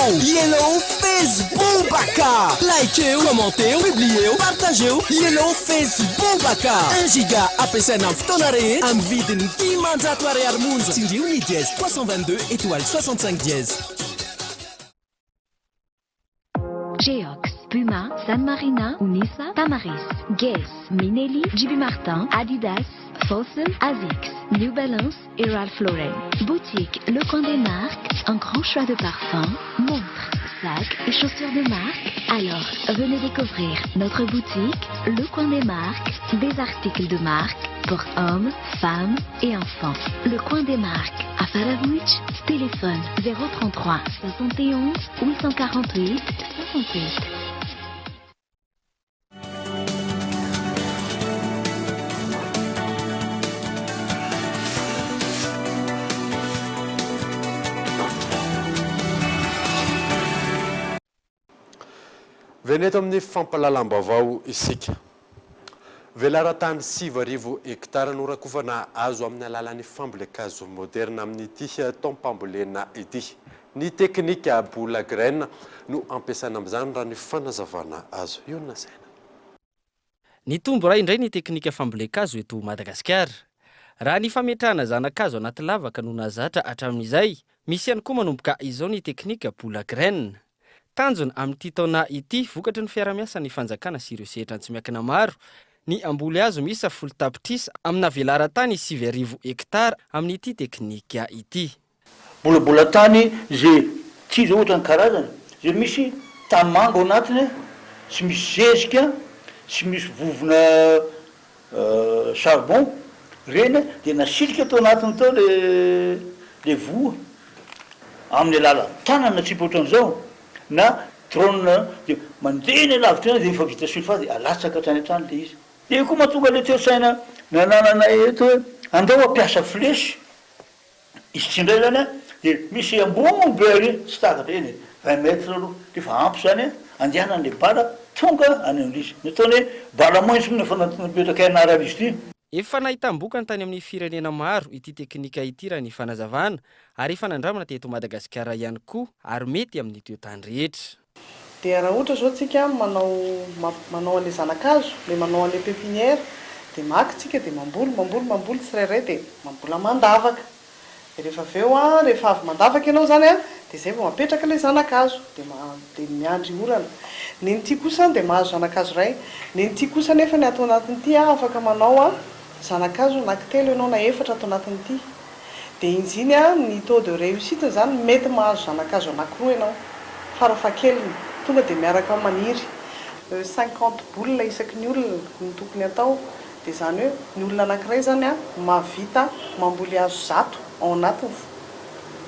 Yellow Facebook Baka. Likez, commentez, publiez, partagez. Yellow Facebook Baka. 1 giga APSN amin'ny fotoana rehetra amin'ny vidiny 500 ariary monja. Tsindrio ny dièse 322 étoile 65 dièse. Geox, Puma, San Marina, Unisa, Tamaris, Guess, Minelli, JB Martin, Adidas, Fossen, Asics, New Balance et Ralph Lauren. Boutique Le Coin des Marques, un grand choix de parfums, montres, sacs et chaussures de marque. Alors, venez découvrir notre boutique Le Coin des Marques, des articles de marque pour hommes, femmes et enfants. Le Coin des Marques, à Faravouch, téléphone 033 71 848 68. Veneto amin'ny fampalalam-baovao isika. Velaran-tany 7,000 hektara no rakofana azo amin'ny alalan'ny fambolekazo moderna amin'ny ity taom-pambolena ity. Ny teknika bola graine no ampiasana amin'izany raha ny fanazavana azo. Io na saina. Ny tombo raha indray ny teknika fambolekazo eto Madagasikara. Raha ny fametrahana zanakazo anaty lavaka no nazatra hatramin'izay, misy ihany koa manomboka izao ny teknika bola graine. Tanjona amin'ity taona ity vokatry ny fiara-miasa ny fanjakana sy ireo sehatra tsy miankina maro. Ny amboly azo misy 10 tapitrisa amina velaran-tany 7,000 hektara amin'ity teknika ity. Bolabolan-tany zay tsy zao ohatra ny karazany, zay misy tamango anatiny, sy misy zezika, sy misy vovona charbon reny dia nasilika tao anatiny tao le voa amin'ny alala tanana tsipo ohatran'izao na drone dia mandeha ny lavitra dia efa vita solo fa dia alatsaka hatrany hatrany le izy dia koa mahatonga le teo saina nananana eto hoe andao ampiasa flesy izy tsindray zany a dia misy ambony be ary tsy takatra eny 20 metre aloha dia fa ampy zany a andehanan'le bala tonga any amin'izy nataony hoe bala maintso nefa napetraka anara izy ty efa nahitam-boka ny tany amin'ny firenena maro ity teknika ity raha ny fanazavana ary efa nandramana teto Madagasikara ihany koa ary mety amin'ny toetany rehetra. Dia raha ohatra zao tsika manao an'le zanakazo le manao an'le pépinière dia maky tsika dia mamboly tsirairay dia mambola mandavaka dia rehefa aveo a rehefa avy mandavaka ianao zany a dia zay vao mapetraka le zanakazo dia miandry orana ny ty kosa dia mahazo zanakazo ray ny ty kosa nefa ny atao anatin'ity afaka manao a zanakazo anankitelo ianao na efatra atao anatin'ity dia injiny a ny taux de réussite zany mety mahazo zanakazo anankiroa ianao farafahakeliny tonga dia miaraka maniry 50 boule isaky ny olona ny tokony atao dia zany hoe ny olona anankiray zany a mahavita mamboly azo 100 ao anatiny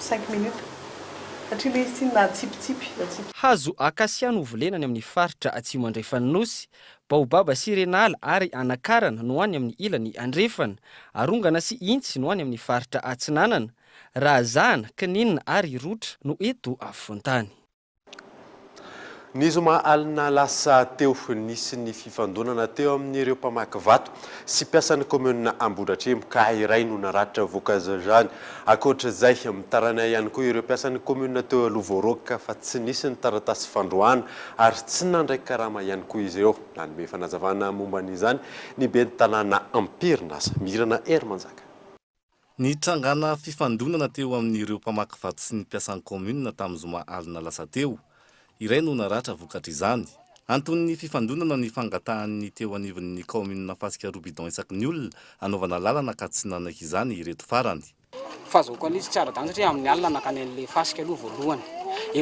5 minutes satria le izy na tsipitsipy hazo akasiano hovolenany amin'ny faritra atsimo andrefany nosy baobaba sy renala ary anakarana no any amin'ny ilany andrefana arongana sy intsy no any amin'ny faritra atsinanana razana kininina ary rotra no eto afovoantany. Ny zoma alina lasa teo nisy ny fifandonana teo amin'ireo mpamaky vato sy mpiasan'ny commune Ambohidratrimo ka iray no naratra voankazo zany. Ankoatra izay mitarana ihany koa ireo mpiasan'ny commune teo Alovoroko fa tsy nisy ny taratasy fandroana ary tsy nandraiky karama ihany koa izy ireo. Nanome fanazavana momba an'izany ny ben'ny tanàna Amperinasa Mirana Hermanjaka. Ny trangana fifandonana teo amin'ireo mpamaky vato sy ny mpiasan'ny commune tamin'ny zoma alina lasa teo. Iray no naratra vokatra izany. Antony fifandonana ny fangatahan'ny teo anivon'ny commune fasika Robidon isaky ny olona anaovana lalana ka tsy nanaiky izany ireto farany. Fazoko an'izy tsara dany satria amin'ny alina nakany an'le fasika aloha voalohany.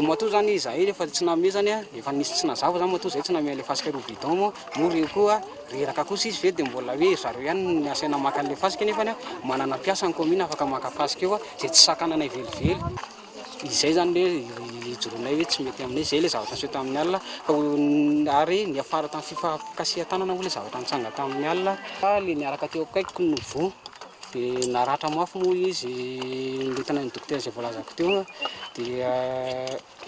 Matoa zany izahay rehefa tsy namia zany a efa nisy tsy nazava zany matoa zay tsy namia le fasika Robidon mo reo koa reraka kosa izy ve dia mbola hoe zareo ihany ny asaina maka an'le fasika nefany a manana piasa ny commune afaka maka fasika eo a zay tsy sakananay velively. Izay zany hoe ijoronay hoe tsy mety aminay zay le zavatra nseho tamin'ny alina fa ary ny afara tamin'ny fifankasihan-tanana moa le zavatra nitsanga tamin'ny alina le niaraka teo akaikiko no vo dia naratra mafy moa izy nitana ny dokotera izay voalazako teo dia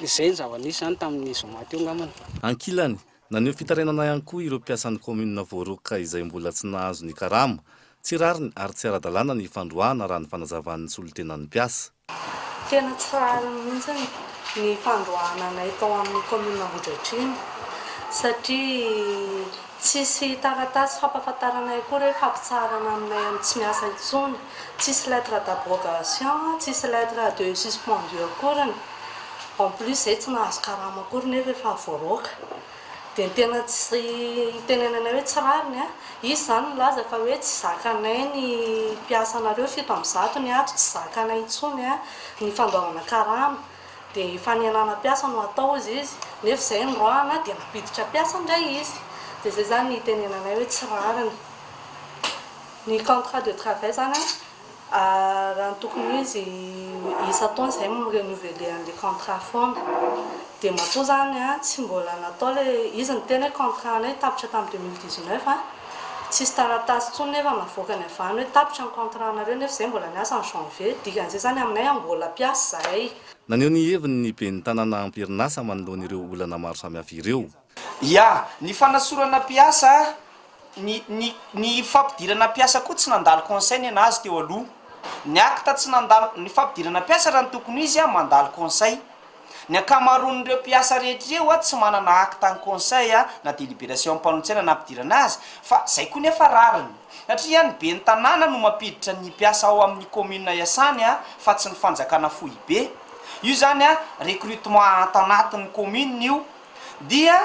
izay ny zava-nisy zany tamin'ny zoma teo ngamana. Ankilany naneho fitarenana ihany koa ireo mpiasan'ny commune Voaroka izay mbola tsy nahazo ny karama tsy rariny ary tsy ara-dalàna ny fandroana raha ny fanazavan'ny solotenan'ny mpiasa. Tena tsara mihitsy ny fandroananay tao amin'ny commune Ambohidratrimo satria tsisy taratasy fampafantaranay koa rehefa fampitsarana aminay amin'ny tsy miasa intsony, tsisy lettre d'abrogation, tsisy lettre de suspendu akorany. En plus zay tsy nahazo karama akory nefa efa voaroka. Dia tena tsy tenenanay hoe tsy rariny a izy zany milaza fa hoe tsy zakanay ny mpiasanareo 7/100 ny ato tsy zakanay intsony a ny fandoavana karama dia fanenana mpiasa no atao izy nefa izay ndroana dia napiditra mpiasa indray izy dia zay zany ny tenenanay hoe tsy rariny. Ny contrat de travail zany a raha ny tokony izy isa-taona izay mirenouveler an'le contrat foana dia matoa zany a tsy mbola natao le izy ny tena contrat anay tapitra tamin'ny 2019 a tsisy taratasy intsony nefa navoaka ny avany hoe tapitra ny contrat anareo nefa izay mbola niasa ny janvier dikan'izay zany aminay mbola mpiasa zahay. Naneho ny heviny ny ben'ny tanàna Amperinasa manoloan'ireo olana maro samihafa ireo. Ya, ny fanasorana mpiasa ny fampidirana mpiasa koa tsy nandalo conseil ny anazy teo aloha. Ny acte tsy nandalo ny fampidirana mpiasa raha ny tokony izy a mandalo conseil. Ny akamaroan'ireo mpiasa rehetra eo a tsy manana acte ny conseil a na délibération ampanontsena na ampidirana azy fa zay koa nefa rariny satria ny ben'ny tanàna no mampiditra ny mpiasa ao amin'ny commune iasany a fa tsy ny fanjakana fohy be. Io zany a recrutement antanatin'ny commune io dia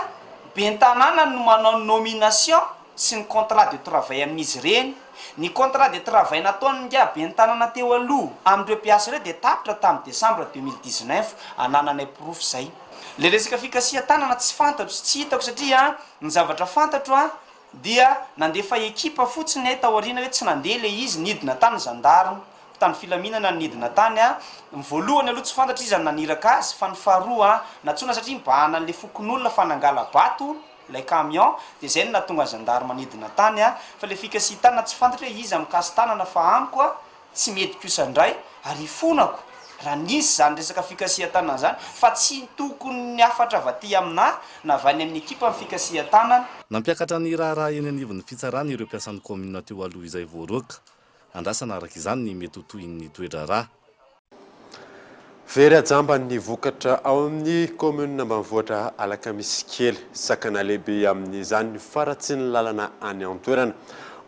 ben'ny tanàna no manao nomination sy ny contrat de travail amin'izy reny. Ny contrat de travail nataony nga ben'ny tanàna teo aloha amin'ireo mpiasa ireo dia tapitra tamin'ny décembre 2019 anananay proof zay. Le resaka fikasihan-tanana tsy fantatro sy tsy hitako satria ny zavatra fantatro a dia nandefa ekipa fotsiny taoriana hoe tsy nandeha le izy nidina tany zandarina tany filaminana nidina tany a voalohany aloha tsy fantatra izy naniraka azy fa ny faharoa natsona satria mibahana an'le fokon'olona fa nangala bato lay camion de zay no natonga zandary manidina tany a fa le fikasy tanana tsy fantatra hoe izy amikasy tanana fa amiko a tsy mety kosandray ary fonako raha nisy zany resaka fikasia tanana zany fa tsy tokony ny afatra vaty amina na vany amin'ny ekipa amin'ny fikasia tanana nampiakatra ny raharaha eny anivon'ny fitsarana ireo mpiasan'ny komina teo aloha izay voaroaka andrasana araka izany ny mety hotohin'ny toetra raha very ajamba ny vokatra ao amin'ny commune ambanivohitra Alakamisy kely sakana lehibe amin'izany faratsy ny lalana any an-toerana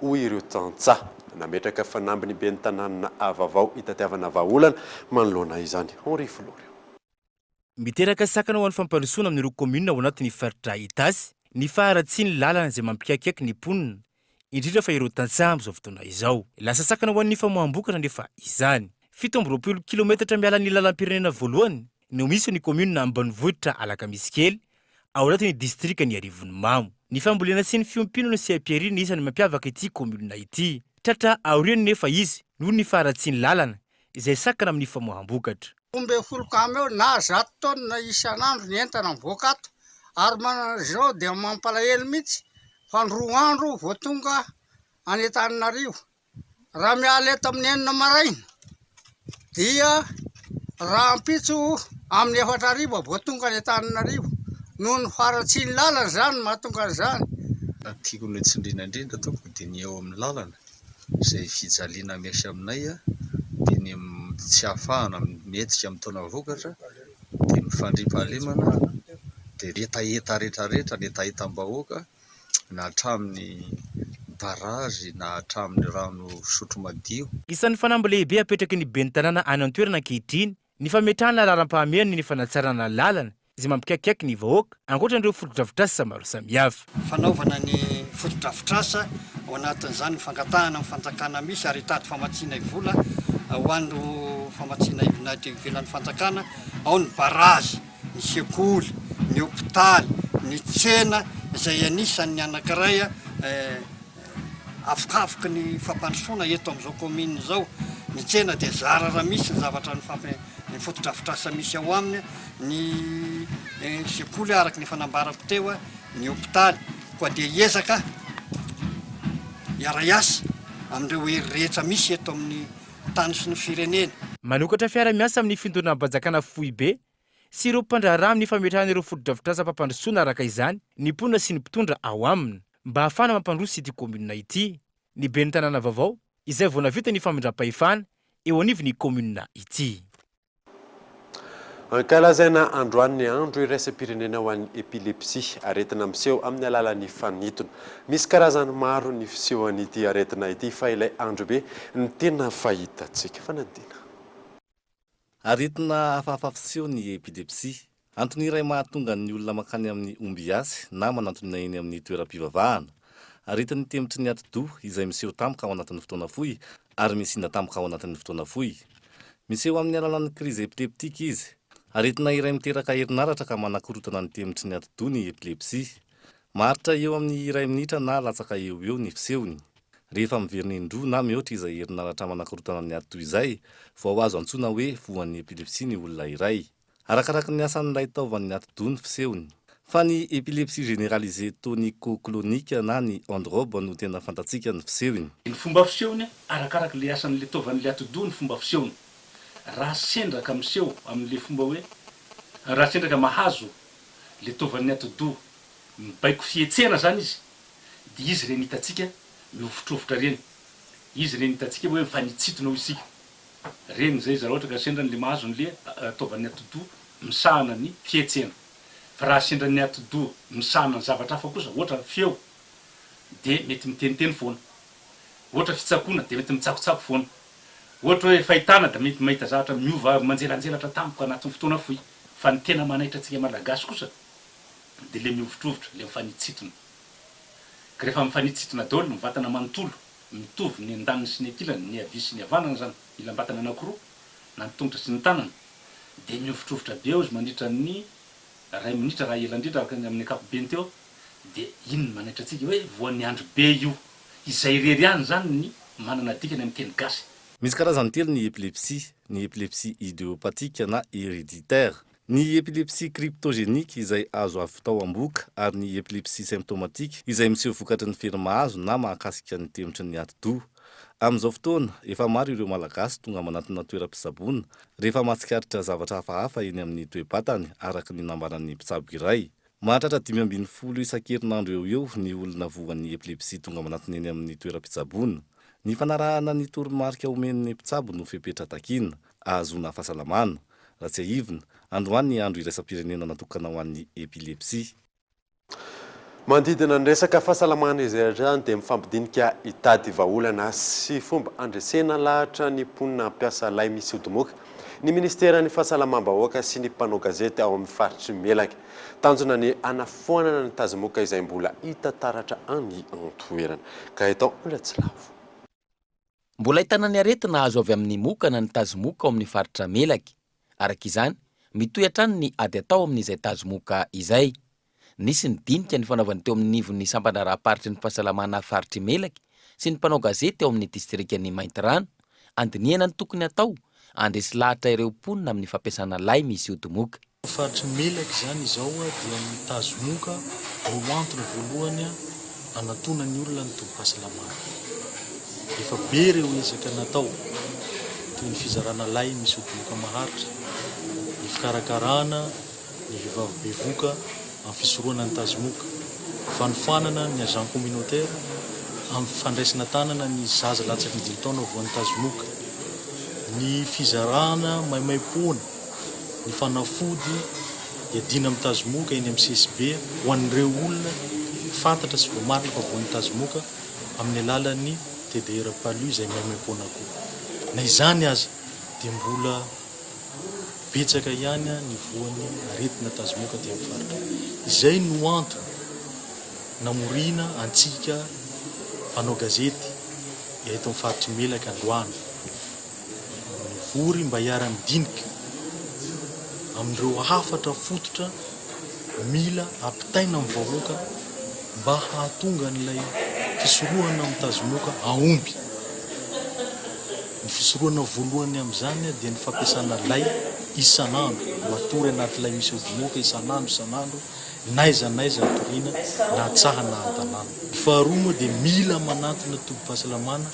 hoy ireo tantsaha nametraka fanambiny be ny tanàna avavao hitatiavana vahaolana manoloana izany Henri Florian. Miteraka sakana ho an'ny fampandrosoana amin'ireo commune ao anatin'ny faritra Itasy ny faharatsy ny lalana izay mampikaikaiky ny mponina indrindra fa ireo tantsaha amin'izao fotoana izao lasa sakana ho an'ny famoham-bokatra nefa izany 7 kilometatra miala ny lalam-pirenena voalohany no misy ny commune ambanivohitra Alakamisy kely ao anatin'ny distrika ny Arivony Mamo ny fambolena sy ny fiompinana sy ampiarina isany mampiavaka ity commune ity tratra aoriany nefa izy noho ny faharatsy ny lalana izay sakana amin'ny famoham-bokatra 12 km eo na 100 tonnes isan'andro ny entana mivoaka ato ary manazao dia mampalahelo mihitsy fa 2 andro vao tonga any Antananarivo raha miala eto amin'ny 9 maraina dia raha ampitso amin'ny 4 arivo vao tonga any Antananarivo noho ny faharatsy ny lalana zany mahatonga zany tiako ny tsindriana indrindra ataoko dia ny eo amin'ny lalana izay fijaliana miasa aminay a dia ny tsy hahafahana mihetsika amin'ny taona vokatra dia mifandriam-pahalemana dia etaeta rehetrarehetra ny etaetam-bahoaka na hatramin'ny barazy na hatramin'ny rano sotro madio isan'ny fanamby lehibe apetraky ny ben'ny tanàna any an-toerana ankehitriny ny fametrahana lalam-pahamehana ny fanatsarana lalana izay mampikaikaiky ny vahoaka ankoatran'ireo fotodrafitrasa maro samihafa fanaovana ny fotodrafitrasa ao anatin'izany fangatahana amin'ny fanjakana misy ary tady famatsiana vola ho andro famatsiana ivinahitra ivelan'ny fanjakana ao ny barazy ny sekoly ny hôpitaly ny tsena izay anisan'ny anankiray afikafiky ny fampandrosoana eto amin'izao commune zao ny tsena dia zara raha misy ny zavatra ny fotodrafitrasa misy ao aminy ny sekoly araky ny fanambarako teo ny hôpitaly koa dia hiezaka iara-iasa amin'ireo hery rehetra misy eto amin'ny tany sy ny firenena manokatra fiara-miasa amin'ny findonam-panjakana fohy be sy ireo mpandraharaha amin'ny fametrahana ireo fotodrafitrasa mpampandrosoana araka izany ny mponina sy ny mpitondra ao aminy mba hahafana mampandroso ity commune ity ny ben'ny tanàna vaovao izay vao navita ny famindram-pahefana eo anivon'ny commune ity ankalazaina androany andro iraisam-pirenena ho an'ny epilepsia aretina miseho amin'ny alalan'ny fanitona misy karazany maro ny fiseho an'ity aretina ity fa ilay andro be ny tena fahitantsika fanadina aretina hafahafa fiseho ny epilepsia antony iray mahatonga ny olona makany amin'ny omby asy na manantona eny amin'ny toeram-pivavahana aretin'ny temotry ny atidoha izay miseho tampoka ao anatin'ny fotoana fohy ary misinda tampoka ao anatin'ny fotoana fohy miseho amin'ny alalan'ny krizy epileptika izy aretina iray miteraka herinaratra ka manakorotana ny temotry ny atidoha ny epilepsia maharitra eo amin'ny iray minitra na latsaka eo ny fisehony rehefa miveriny indroa na mihoatra izay herinaratra manakorotana ny atidoha izay vao azo antsoina hoe voan'ny epilepsia ny olona iray arakaraka ny asan'ilay taovan'ny atidoha ny fisehony fa ny epilepsie généralisée tonico-clonique na ny androbe no tena fantatsika ny fisehony ny fomba fisehony arakaraka le asan'le taovan'le atidoha ny fomba fisehony raha sendraka miseho amin'le fomba hoe raha sendraka mahazo le taovan'ny atidoha mibaiko fietsena zany izy dia izy reny hitatsika miovitrovitra reny izy reny hitatsika hoe mifanitsitona ho isika reny zay za ohatra ka sendrany le mahazo n'le taovan'ny atidoha misahana ny fietsena fa raha sendrany atidoha misahana ny zavatra hafa kosa ohatra feo dia mety miteniteny foana ohatra fitsakoana dia mety mitsakotsako foana ohatra hoe fahitana da mety mahita zavatra miova manjelanjelatra tampoka anatin'ny fotoana fohy fa ny tena manaitra antsika malagasy kosa dia le miovitrovitra le mifanitsitona ka rehefa mifanitsitona daholo ny vatana manontolo mitovy ny andaniny sy ny ankilany ny avy sy ny havanana zany ilam-batana anankiroa na ny tongotra sy ny tanana dia miovitrovitra be ao izy mandritra ny ray minitra raha ela indrindra amin'ny ankapobeny teo dia iny manaitra antsika hoe voan'ny andro be io izay rery any zany ny manana dikany amin'ny teny gasy. Misy karazany telo ny epilepsie idiopathique na héréditaire, ny epilepsie cryptogénique izay azo avy tao am-boka, ary ny epilepsie symptomatique izay miseho vokatry ny ferimahazo na mahakasika ny temotry ny ati-doha. Amin'izao fotoana efa maro ireo malagasy tonga manatona toeram-pitsaboana rehefa mahatsikaritra zavatra hafahafa eny amin'ny toe-batany araka ny nambaran'ny mpitsabo iray. Mahatratra 520 isan-kerinandro eo ny olona voan'ny epilepsie tonga manatona eny amin'ny toeram-pitsaboana. Ny fanarahana ny toromarika omen'ny mpitsabo no fepetra takina ahazona fahasalamana. Raha tsy aivina, androany ny andro iraisam-pirenena natokana ho an'ny epilepsie. Mandidina ny resaka fahasalamana izay zany dia mifampidinika hitady vahaolana sy fomba andresena lahatra ny mponina ampiasa lay misy odimoka ny ministeran'ny fahasalamam-bahoaka sy ny mpanao gazety ao amin'ny faritry Melaky. Tanjona ny anafoanana ny tazimoka izay mbola hita taratra any antoerana. Ka eto Latsilavo. Mbola hitana ny aretina azo avy amin'ny mokana ny tazimoka ao amin'ny faritra Melaky. Araka izany, mitohy hatrany ny ady atao amin'izay tazimoka izay. Nisy ny dinika ny fanaovany teo amin'ny nivon'ny sampanarahaparitry ny fahasalamana faritry Melaky sy ny mpanao gazety ao amin'ny distrikany Maintirano, andinihana ny tokony atao andresy lahatra ireo mponina amin'ny fampiasana lay misy odimoka. Faritry Melaky zany izao dia ny tazimoka no antony voalohany anatona ny olona ny tombom-pahasalamana. Efa be ireo ezaka natao toy ny fizarana lay misy odimoka maharitra, ny fikarakarana ny vehivavy bevoka amin'ny fisorohana ny tazimoka, fanofanana ny agent communautaire amin'ny fandraisana tanana ny zaza latsaky ny 10 taona voan'ny tazimoka, ny fizarana maimaimpoana, ny fanafody iadina amin'ny tazimoka eny amin'ny CSB ho an'ireo olona fantatra sy voamarina fa voan'ny tazimoka amin'ny alalan'ny TDR palu izay maimaimpoana koa. Na izany aza dia mbola betsaka ihany ny voan'ny aretina tazimoka dia amin'ny faritra. Izay no antony namorina antsika mpanao gazety eto amin'ny faritry Melaky androany. Mivory mba hiara-midinika amin'ireo hafatra fototra mila ampitaina amin'ny vahoaka mba hahatonga n'ilay fisorohana amin'ny tazimoka aomby. Ny fisorohana voalohany amin'izany dia ny fampiasana lay isan'andro, matory anaty lay misy odimoka isan'andro, naiza atoriana na atsahana an-tanàna. Faharoa moa dia mila manantona tombom-pahasalamana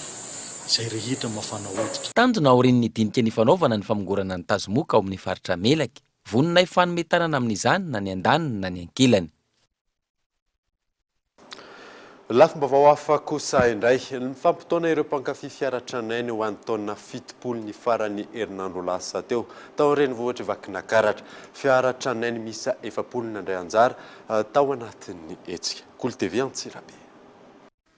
izay rehetra mafana hoditra. Tanjona aorian'ny dinika ny fanaovana ny famongorana ny tazimoka ao amin'ny faritra Melaky, vonona ifanometanana amin'izany na ny andaniny na ny ankilany. Lafim-baovao hafa kosa indray ny fampitoana ireo mpankafy fiara tranainy ho an'ny taona 70 ny farany herinandro lasa teo tao renivohitra Vakinakaratra. Fiara tranainy misa 70 nandray anjara tao anatin'ny hetsika. Koltevy Antsirabe.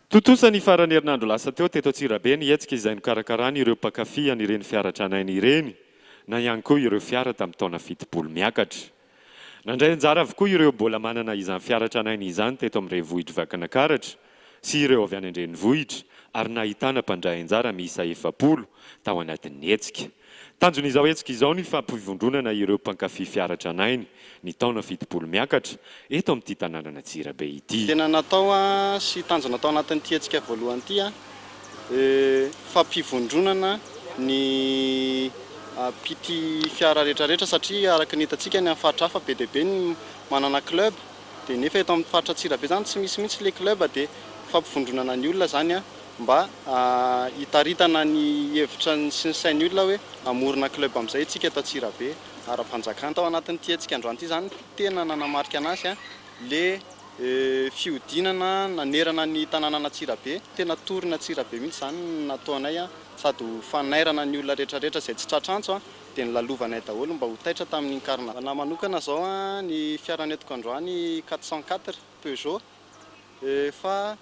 Totosa ny farany herinandro lasa teo teto Antsirabe ny hetsika izay nokarakarany ireo mpankafy anireny fiara tranainy ireny na ihany koa ireo fiara tamin'ny taona 70 miakatra. Nandray anjara avokoa ireo mbola manana izany fiara tranainy izany teto amin'ny renivohitra Vakinakaratra sy ireo avy any an-drenivohitra ary nahitana mpandray anjara miisa 70 tao anatin'ny hetsika. Tanjon'izao hetsika izao ny fampivondronana ireo mpankafy fiara tranainy ny taona 70 miakatra eto amin'ity tanàna Antsirabe ity. Tena natao sy tanjona natao anatin'ity hetsika voalohany ity fampivondronana ny pity fiara rehetrarehetra satria araka ny hitantsika ny amin'ny faritra hafa be dia be ny manana club dia nefa eto amin'ny faritra Antsirabe zany tsy misy mihitsy le club dia fampivondronana ny olona zany mba hitaritana ny hevitra sy ny sain'ny olona hoe amorona club amin'izay tsika eto Antsirabe ara-panjakana. Tao anatin'ity hetsika androany ity zany tena nanamarika anazy le fiodinana nanerana ny tanàna Antsirabe, tena torina Antsirabe mihitsy zany nataonay sady fanairana ny olona rehetrarehetra izay tsy tratrantso dia nilalovanay daholo mba ho taitra tamin'ny karna. Na manokana zao ny fiaranetiko androany 404 Peugeot fa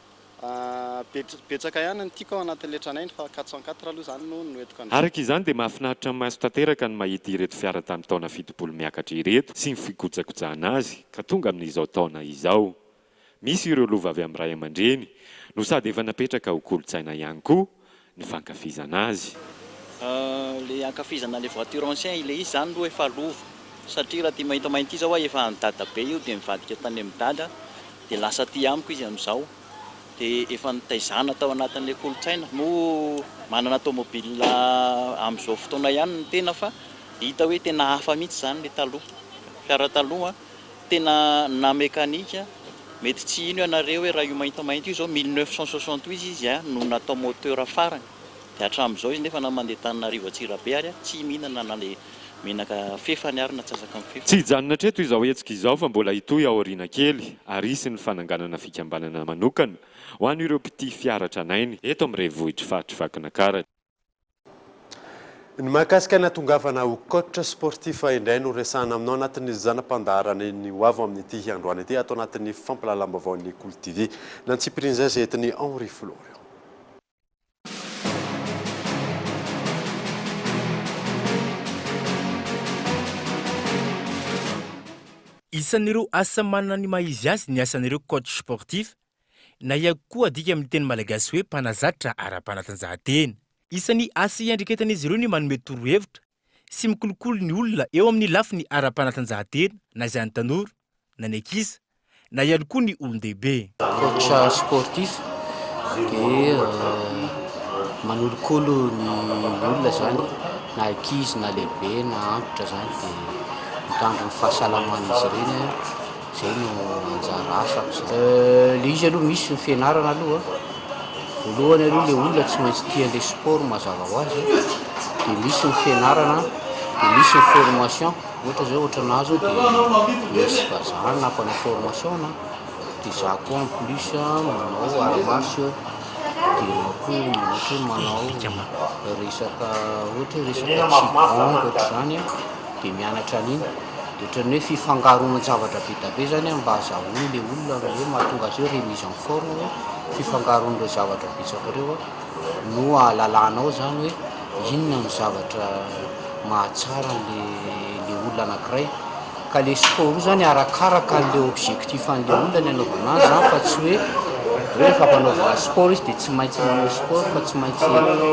betsaka ihany ny tiako ao anatin'ilay tranainy fa 404 aloha zany no entiko androany. Araka izany dia mahafinaritra ny maso tanteraka ny mahita ireto fiara tamin'ny taona 70 miakatra ireto sy ny fikojakojana azy ka tonga amin'izao taona izao. Misy ireo lova avy amin'ny ray aman-dreny no sady efa napetraka ho kolontsaina ihany koa ny fankafizana azy. Le ankafizana le voiture ancien ile izy zany aloha efa lova satria raha tia mahita mainty izao efa ny dada be io dia mivadika tany amin'ny dada dia lasa ty amiko izy amin'izao dia efa nitaizana tao anatin'ilay kolotsaina mo manana tômôbila amin'izao fotoana ihany ny tena fa hita hoe tena hafa mihitsy zany le taloha fiara taloha tena na mekanika mety tsy ino ianareo hoe raha io maintimainty io zao 1968 izy no natao moteur farany dia hatramin'izao izy nefa na mandeha Tananarivo Atsirabe ary tsy mihinana na le menaka fefany ary na tsasaka amin'ny fefa. Tsy hijanona treto izao hetsika izao fa mbola hitohy aoriana kely ary isy ny fananganana fikambanana manokana ho an'ireo mpity fiara tranainy eto amin'iray vohitra faritra Vakinankaratra. Ny mahakasika ny atongavana ho coach sportif indray no resahana aminao anatin'ny zanam-pandaharana ny hoavo amin'ity androany ity atao anatin'ny fampalalam-baovao ny Cool TV nantsiprin'izay zay etiny Henri Florian. Isan'ireo asa manana ny maha-izy azy ny asan'ireo coach sportif na ihany koa adika amin'ny teny malagasy hoe mpanazatra ara-panatanjahantena. Isan'ny asa iandriketan'izy ireo ny manome torohevitra sy mikolokolo ny olona eo amin'ny lafiny ara-panatanjahantena na izay ny tanora na ny ankizy na ihany koa ny olon-dehibe. Coach sportif dia manolokolo ny olona zany na ankizy na lehibe na antitra zany dia mitandro ny fahasalaman'izy ireny zay no anjara asako. Le izy aloha misy ny fianarana aloha voalohany aloha le olona tsy maintsy tia le sport mazava ho azy dia misy ny fianarana dia misy ny formation ohatra zao ohatra nazo dia misy vazaha na mpanao formation na dia za koa en plus manao arts martiaux dia koa ohatra manao resaka ohatra resaka qigong ohatra zany dia mianatra an'iny dia ohatran'ny hoe fifangaroana zavatra be da be zany mba azahoany le olona hoe mahatonga azy hoe remise en forme hoe fifangaroan'ireo zavatra betsaka ireo no ahalalànao zany hoe inona ny zavatra mahatsara le olona anankiray ka le sport io zany arakaraka le objectif an'le olona ny anaovana azy zany fa tsy hoe rehefa mpanaovana sport izy dia tsy maintsy manao sport fa tsy maintsy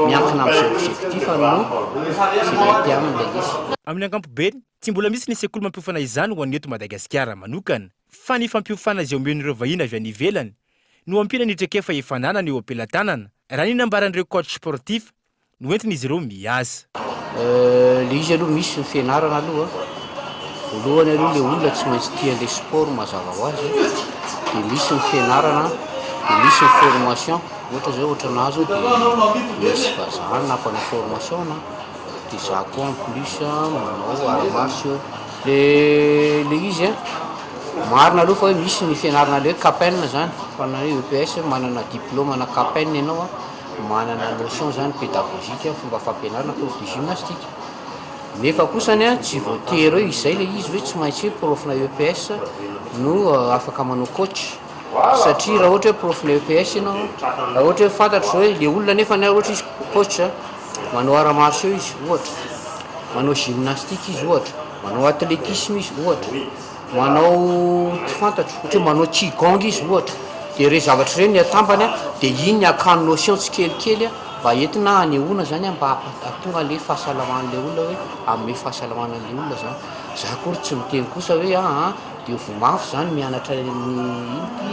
miankina amin'izay objectif no sy mety amin'ilay izy. Amin'ny ankapobeny tsy mbola misy ny sekoly mampiofana izany ho an'ny eto Madagasikara manokana fa ny fampiofana izay omen'ireo vahiny avy any ivelany no ampina ny traikefa efananana eo ampelantanana raha ny nambaran'ireo coach sportif no entin'izy ireo miasa. Le izy aloha misy ny fianarana aloha voalohany aloha le olona tsy maintsy tia le sport mazava ho azy dia misy ny fianarana dia misy ny formation ohatra zao ohatra nazo dia misy vazaha na mpanao formation na dia za koa en plus manao arts martiaux. Le izy marina aloha fa hoe misy ny fianarana le hoe CAPEN zany fa na hoe EPS manana diplôme na CAPEN ianao manana notion zany pédagogique fomba fampianarana prof de gymnastique. Nefa kosany tsy voatery hoe izay le izy hoe tsy maintsy hoe prof na EPS no afaka manao coach satria raha ohatra hoe prof na EPS ianao raha ohatra hoe fantatro hoe le olona nefa na ohatra izy coach manao arts martiaux izy ohatra manao gymnastique izy ohatra manao athlétisme izy ohatra manao tsy fantatro ohatra manao qigong izy ohatra dia re zavatra ireny ny atambany dia iny ny akano notion tsikelikely mba entina anehoana zany mba atonga le fahasalaman'le olona hoe amin'ny fahasalamanan'le olona zany. Za koa tsy miteny kosa hoe dia vomafy zany mianatra iny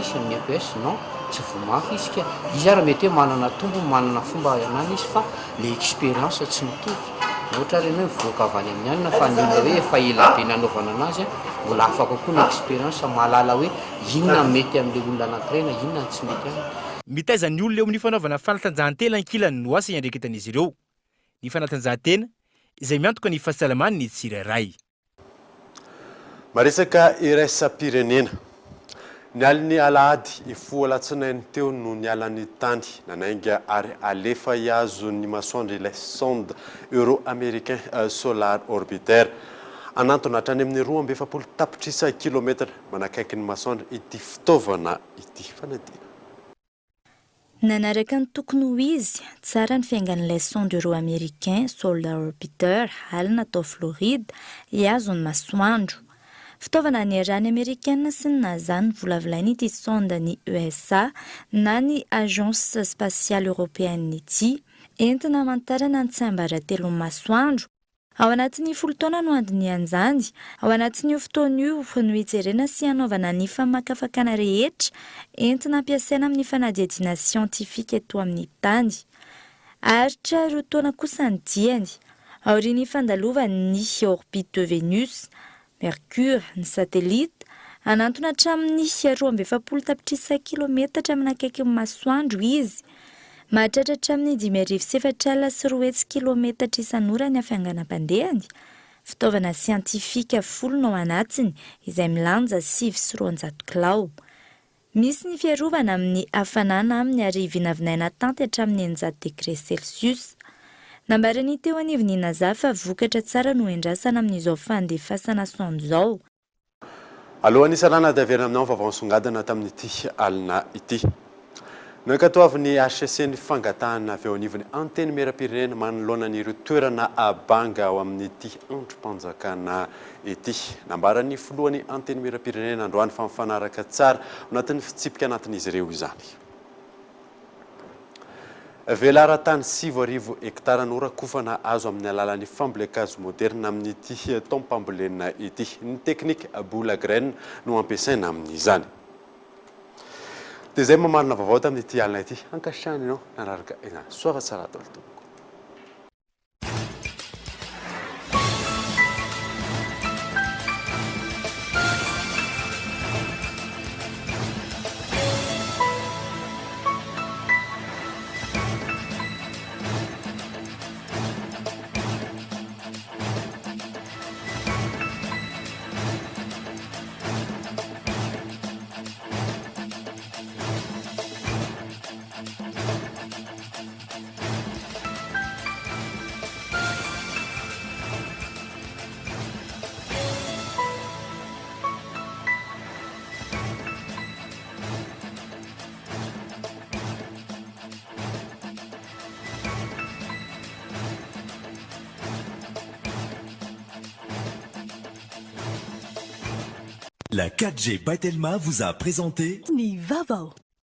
izy amin'ny EPS non tsy vomafy izy ka izy ary mety hoe manana tombo manana fomba anany izy fa le expérience tsy mitovy. Ohatra reny hoe mivoaka avy any amin'ny alina fa ny olona hoe efa ela be nanaovana anazy mbola afaka koa ny expérience mahalala hoe inona mety amin'le olona anankiray na inona tsy mety aminy. Mitaiza ny olona eo amin'ny fanaovana fanatanjahantena ankilany no asa iandreketan'izy ireo. Ny fanatanjahantena izay miantoka ny fahasalamany ny tsirairay. Maresaka iraisam-pirenena ny aliny alahady ifoa alatsinainy teo no ny alan'ny tany nanainga ary alefa iazo ny masoandro ilay sonde euro-américain solar orbitaire anantona hatrany amin'ny 2.7 tapitrisa kilometra manakaiky ny masoandro ity fitaovana ity fanadina. Nanaraka ny tokony ho izy tsara ny fiaingan'ilay sonde euro-américain solar orbiter halina tao Floride iazo ny masoandro. Fitaovana ny rany américaine sy ny NASA ny volavolainy ity sonde ny USA na ny agence spatiale européenne ity entina hamantarana ny tsambaratelo ny masoandro ao anatin'ny folo taona no andinian'izany ao anatin'io fotoan'io no hijerena sy hanaovana ny famakafakana rehetra entina ampiasaina amin'ny fanadihadiana siantifika eto amin'ny tany. Aritra ireo taona kosa ny diany aorian'ny fandalovan'ny orbite de Vénus, Mercure, ny satellite anantona hatramin'ny 2.7 tapitrisa kilometatra amin'ny akaikin'ny masoandro izy. Mahatratra hatramin'ny 5.7 sy 4 kilometatra isan'ora ny hafianganam-pandehany. Fitaovana siantifika 10 no anatiny izay milanja 700 kilao. Misy ny fiarovana amin'ny hafanana amin'ny arivinavinaina tanty hatramin'ny 90 degré Celsius. Nambarany teo anivon'ny NASA fa vokatra tsara no endrasana amin'izao fandefasana sondy izao. Alohan'ny isan'ana daverina aminao vaovao songadina tamin'ity alina ity. Nankatoavin'ny HCC ny fangatahana avy ao anivon'ny anteny mera-pirenena manoloana an'ireo toerana abanga ao amin'ity androm-panjakana ity. Nambaran'ny filohan'ny anteny mera-pirenena androany fa mifanaraka tsara anatin'ny fitsipika anatin'izy ireo izany. Velara-tany 7,000 hektara norakofana azo amin'ny alalan'ny fambolekazo moderna amin'ity taom-pambolena ity. Ny teknika bola graine no ampiasaina amin'izany. Dia zay mamarina vaovao tamin'ity alina ity. Ankasitrahana ianao nanaraka izany. Soava tsara atao tompoko. La 4G by Telma vous a présenté Ni Vavo.